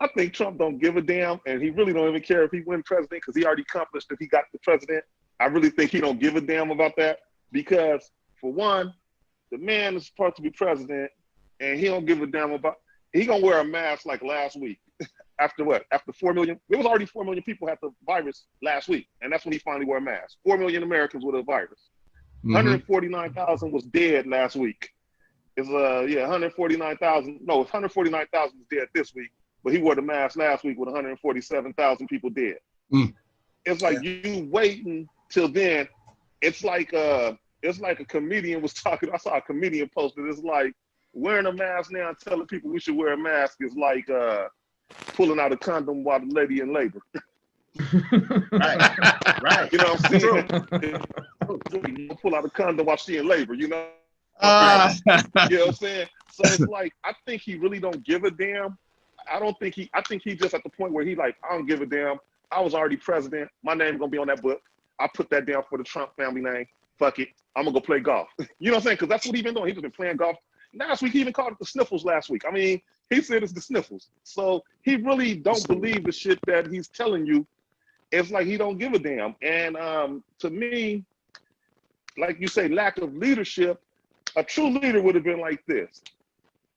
I think Trump don't give a damn, and he really don't even care if he wins president, because he already accomplished if he got the president. I really think he don't give a damn about that, because for one, the man is supposed to be president, and he don't give a damn about. He gonna wear a mask like last week. After what? After 4 million, there was already 4 million people had the virus last week, and that's when he finally wore a mask. 4 million Americans with a virus. 149,000 was dead last week. It's 149,000. No, it's 149,000 was dead this week, but he wore the mask last week with 147,000 people dead. It's like you waiting till then. It's like a comedian was talking. I saw a comedian posted. It's like wearing a mask now and telling people we should wear a mask is like pulling out a condom while the lady in labor. Right. You know what I'm saying? Pull out a condom while she in labor. You know. You know what I'm saying? So it's like, I think he really don't give a damn. I think he just at the point where he like, I don't give a damn. I was already president. My name's gonna be on that book. I put that down for the Trump family name. Fuck it. I'm gonna go play golf. You know what I'm saying? Because that's what he's been doing. He's just been playing golf. Last week, he even called it the sniffles last week. I mean, he said it's the sniffles. So he really don't believe the shit that he's telling you. It's like he don't give a damn. And to me, like you say, lack of leadership, a true leader would have been like this.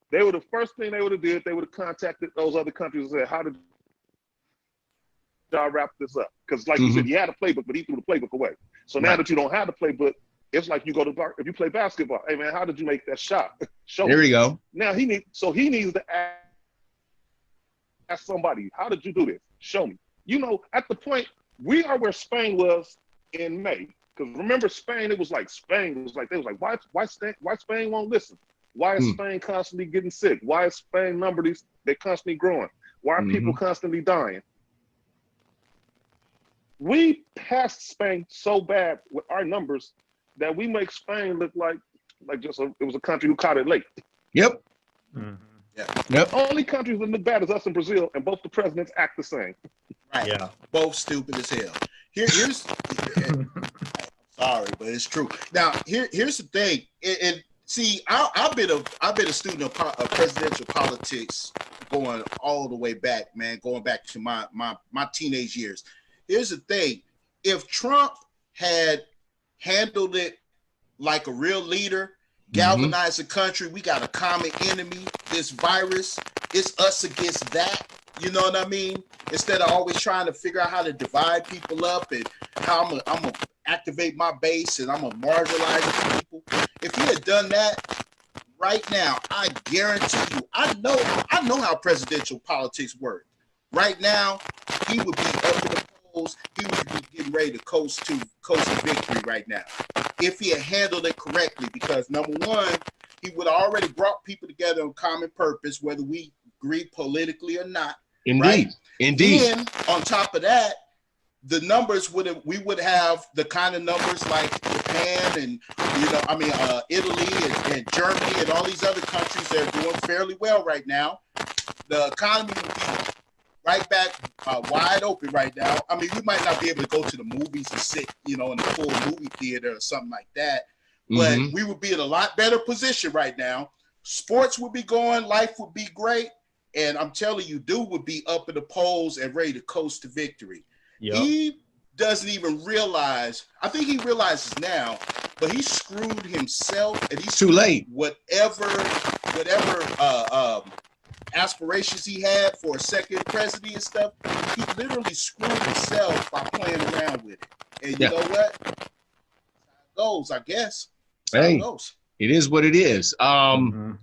The first thing they would have did, they would have contacted those other countries and said, how did y'all wrap this up? Because like you said, you had a playbook, but he threw the playbook away. So now that you don't have the playbook, it's like you go to bar, if you play basketball, hey man, how did you make that shot? Show There me. we go. Now he needs to ask somebody, how did you do this? Show me. At the point, we are where Spain was in May. Because remember, Spain was like, why Spain won't listen? Why is Spain constantly getting sick? Why is Spain numbers, they're constantly growing? Why are people constantly dying? We passed Spain so bad with our numbers that we make Spain look like it was a country who caught it late. Yep. Yeah. Only countries that look bad is us and Brazil, and both the presidents act the same. Right. Yeah. Both stupid as hell. Here's sorry, but it's true. Now, here's the thing. And see, I've been a student of presidential politics going all the way back, man, going back to my teenage years. Here's the thing. If Trump had handled it like a real leader, galvanized the country, we got a common enemy, this virus, it's us against that. You know what I mean? Instead of always trying to figure out how to divide people up and how I'm gonna activate my base and I'm gonna marginalize people. If he had done that right now, I guarantee you, I know how presidential politics work. Right now, he would be up in the polls. He would be getting ready to coast to victory right now if he had handled it correctly. Because number one, he would have already brought people together on common purpose, whether we agree politically or not. Indeed. Right? Indeed. Then on top of that, the numbers we would have the kind of numbers like Japan and the Italy and Germany and all these other countries, they're doing fairly well right now. The economy will be right back wide open right now. I mean, we might not be able to go to the movies and sit, in the full movie theater or something like that, but we would be in a lot better position right now. Sports would be going, life would be great, and I'm telling you, dude would be up in the polls and ready to coast to victory. Yep. He doesn't even realize, I think he realizes now, but he screwed himself, and he's too late. Whatever aspirations he had for a second presidency and stuff, he literally screwed himself by playing around with it. And you know what? That's how it goes, I guess. That's how it goes. It is what it is. On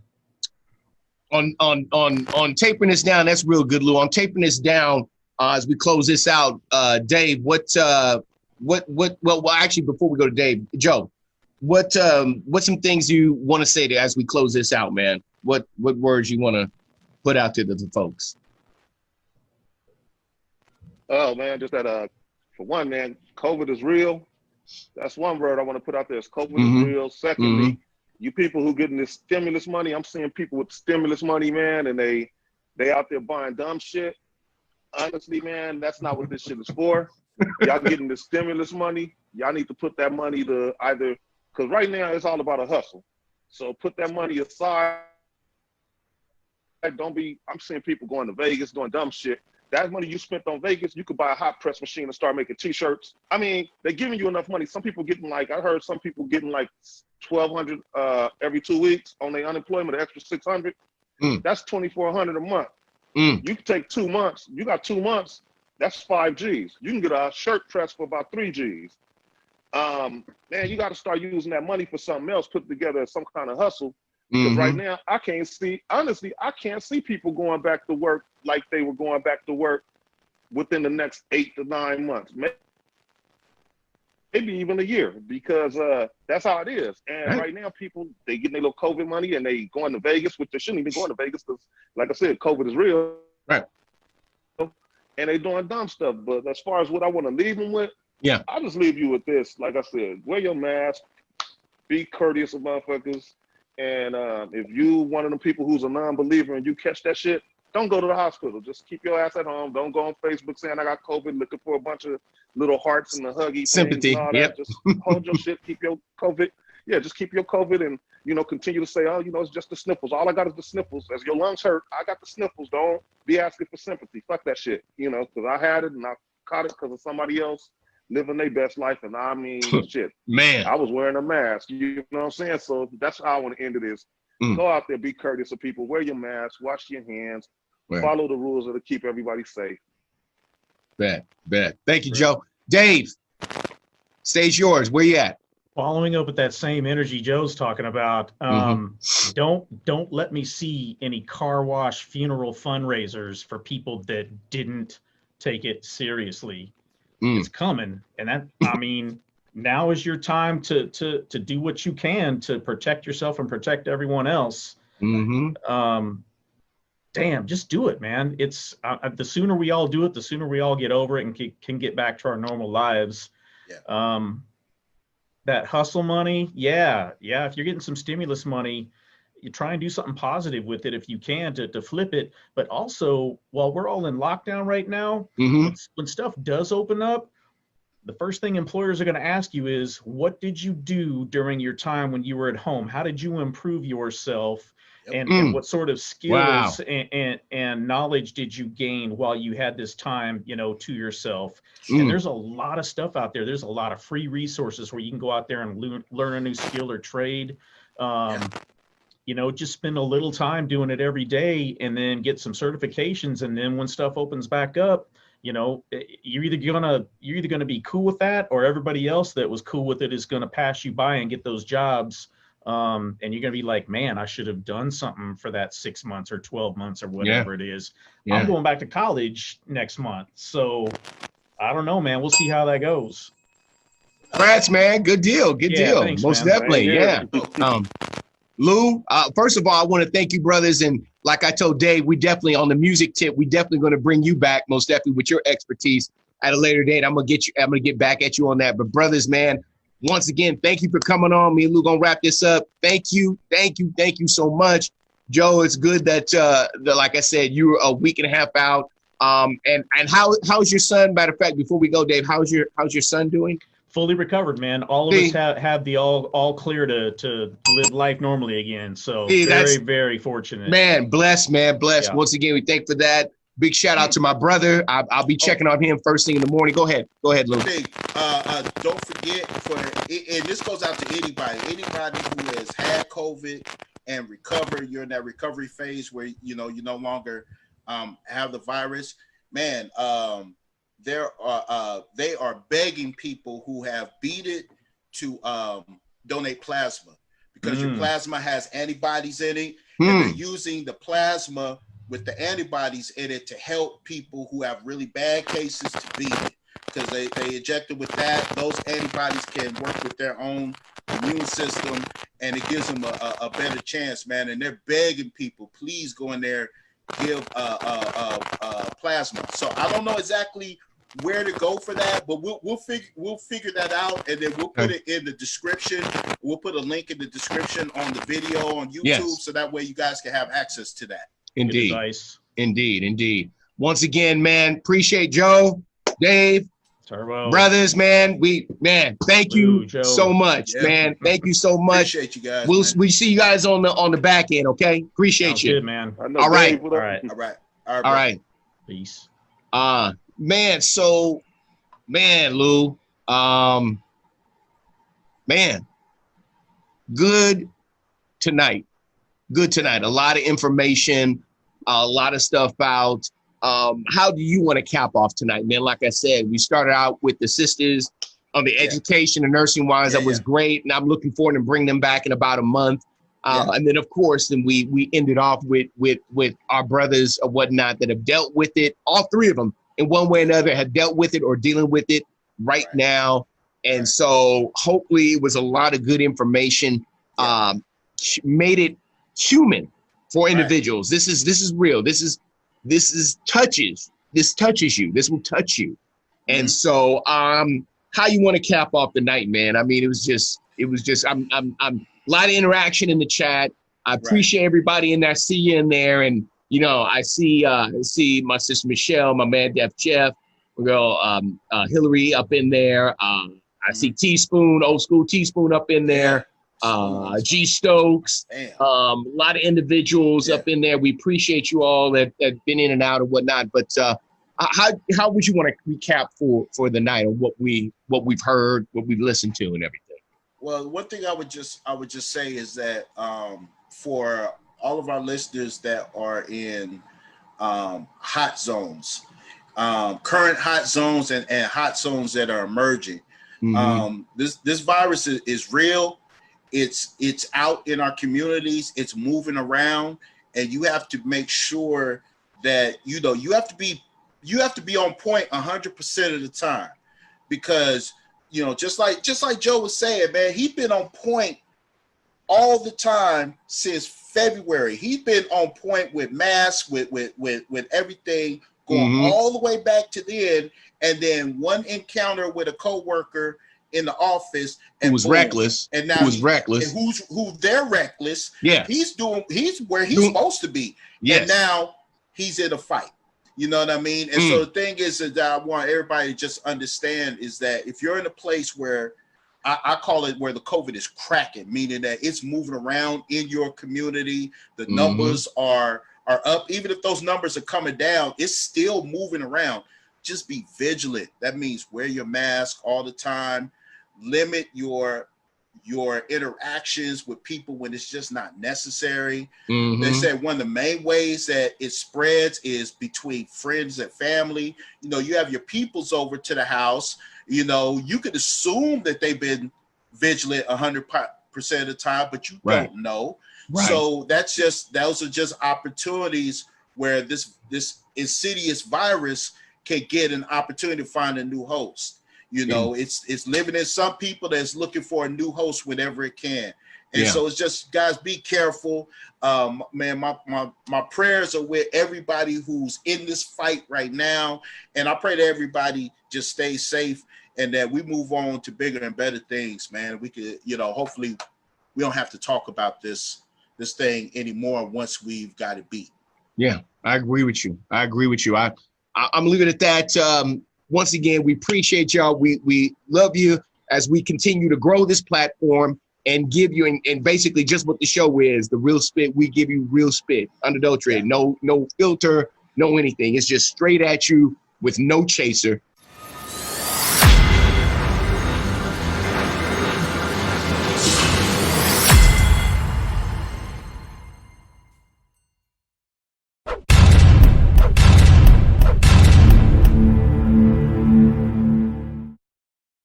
tapering this down, that's real good, Lou. On tapering this down, as we close this out, Dave, well, actually, before we go to Dave, Joe, what's some things you want to say as we close this out, man? What words you want to put out there to the folks? Oh man, just that for one, man, COVID is real. That's one word I want to put out there. Is COVID is real. Secondly, you people who getting this stimulus money, I'm seeing people with stimulus money, man, and they out there buying dumb shit. Honestly, man, that's not what this shit is for. Y'all getting the stimulus money. Y'all need to put that money to either, because right now it's all about a hustle. So put that money aside. I'm seeing people going to Vegas, doing dumb shit. That money you spent on Vegas, you could buy a hot press machine and start making t-shirts. I mean, they're giving you enough money. Some people getting I heard some people getting $1,200 every 2 weeks on their unemployment, an extra $600. That's $2,400 a month. You can take 2 months. You got 2 months. That's 5 G's. You can get a shirt press for about 3 G's. Man, you got to start using that money for something else, put together some kind of hustle. Because right now, I can't see people going back to work like they were going back to work within the next 8 to 9 months, maybe even a year, because that's how it is. And right now, people, they getting their little COVID money and they going to Vegas, which they shouldn't even going to Vegas because, like I said, COVID is real. Right. And they doing dumb stuff. But as far as what I want to leave them with, I'll just leave you with this. Like I said, wear your mask, be courteous of motherfuckers. And if you one of them people who's a non-believer and you catch that shit, don't go to the hospital. Just keep your ass at home. Don't go on Facebook saying I got COVID, looking for a bunch of little hearts and the huggy sympathy. And all that. Just hold your shit. Keep your COVID. Yeah, just keep your COVID and continue to say, oh, it's just the sniffles. All I got is the sniffles. As your lungs hurt, I got the sniffles. Don't be asking for sympathy. Fuck that shit. Because I had it and I caught it because of somebody else living their best life. And I mean, shit, man, I was wearing a mask. You know what I'm saying? So that's how I want to end it is. Go out there, be courteous of people, wear your mask, wash your hands, follow the rules that'll keep everybody safe. Bet. Thank you, Joe. Dave, stage yours. Where you at? Following up with that same energy Joe's talking about, don't let me see any car wash funeral fundraisers for people that didn't take it seriously. It's coming, and now is your time to do what you can to protect yourself and protect everyone else. Damn, just do it, man. It's the sooner we all do it, the sooner we all get over it and can get back to our normal lives. That hustle money, if you're getting some stimulus money, you try and do something positive with it if you can to flip it. But also, while we're all in lockdown right now, when stuff does open up, the first thing employers are going to ask you is, what did you do during your time when you were at home? How did you improve yourself? And what sort of skills and knowledge did you gain while you had this time, to yourself? And there's a lot of stuff out there. There's a lot of free resources where you can go out there and learn a new skill or trade. Just spend a little time doing it every day and then get some certifications. And then when stuff opens back up, you're either gonna be cool with that, or everybody else that was cool with it is gonna pass you by and get those jobs. And you're gonna be like, man, I should have done something for that 6 months or 12 months or whatever it is. I'm going back to college next month, so I don't know, man. We'll see how that goes. Congrats, man. Good deal. Thanks, Most man. definitely. Lou, first of all, I want to thank you, brothers. And like I told Dave, we definitely on the music tip, we definitely going to bring you back, most definitely with your expertise at a later date. I'm going to get back at you on that. But brothers, man, once again, thank you for coming on. Me and Lou gonna wrap this up. Thank you so much, Joe. It's good that, like I said, you were a week and a half out. And how's your son? Matter of fact, before we go, Dave, how's your son doing? Fully recovered, man. All of us have the all clear to live life normally again. So very fortunate. Man, blessed. Yeah. Once again, we thank for that. Big shout out to my brother. I'll be checking on him first thing in the morning. Go ahead, Lou. Hey, don't forget and this goes out to anybody who has had COVID and recovered. You're in that recovery phase where you no longer have the virus. Man, they are begging people who have beat it to donate plasma because your plasma has antibodies in it, and they're using the plasma with the antibodies in it to help people who have really bad cases to beat it, because they injected with that. Those antibodies can work with their own immune system, and it gives them a better chance, man. And they're begging people, please go in there, give plasma. So I don't know exactly where to go for that, but we'll figure that out, and then we'll put it in the description. We'll put a link in the description on the video on YouTube, so that way you guys can have access to that. Indeed. Once again, man, appreciate Joe, Dave, Turbo. Brothers, man. Thank you so much, man. Thank you so much. Appreciate you guys. We see you guys on the back end, okay? Appreciate you. Good, man. All right. All right. Peace. Man, so, man, Lou, man, good tonight. A lot of information, a lot of stuff out. How do you want to cap off tonight, man? Like I said, we started out with the sisters on the education and nursing wise. That was great. And I'm looking forward to bring them back in about a month. And then, of course, we ended off with our brothers or whatnot that have dealt with it. All three of them, in one way or another, have dealt with it or dealing with it right now. And so hopefully it was a lot of good information, made it human for individuals. This is real. This touches you. This will touch you. And so how you want to cap off the night, man? I mean, it was just I'm a lot of interaction in the chat. I appreciate everybody in there. I see you in there, and I see my sister Michelle, my man Def Jeff, my girl Hillary up in there. I see Teaspoon, old school Teaspoon up in there. G Stokes, a lot of individuals up in there. We appreciate you all that been in and out and whatnot. But how would you want to recap for the night on what we've heard, what we've listened to, and everything? Well, one thing I would just say is that for all of our listeners that are in hot zones, current hot zones and hot zones that are emerging, this virus is real. It's out in our communities. It's moving around, and you have to make sure that you have to be on point 100% of the time, because just like Joe was saying, man, he's been on point all the time since February. He's been on point with masks, with everything, going all the way back to then, and then one encounter with a coworker in the office and was reckless, and now who they're reckless. He's where he's supposed to be, and now he's in a fight. You know what I mean? And so the thing is that I want everybody to just understand is that if you're in a place where I call it where the COVID is cracking, meaning that it's moving around in your community, the numbers are up. Even if those numbers are coming down, it's still moving around. Just be vigilant. That means wear your mask all the time. Limit your interactions with people when it's just not necessary. They said one of the main ways that it spreads is between friends and family. You have your peoples over to the house. You could assume that they've been vigilant 100% of the time, but you don't know. So those are just opportunities where this insidious virus can get an opportunity to find a new host. It's living in some people that's looking for a new host whenever it can. And so it's just, guys, be careful. Man, my prayers are with everybody who's in this fight right now. And I pray that everybody just stays safe and that we move on to bigger and better things, man. We could, hopefully we don't have to talk about this thing anymore once we've got it beat. Yeah, I agree with you. I'm leaving it at that. Once again, we appreciate y'all. We love you as we continue to grow this platform and give you, and basically just what the show is, the real spit. We give you real spit, unadulterated, no filter, no anything. It's just straight at you with no chaser.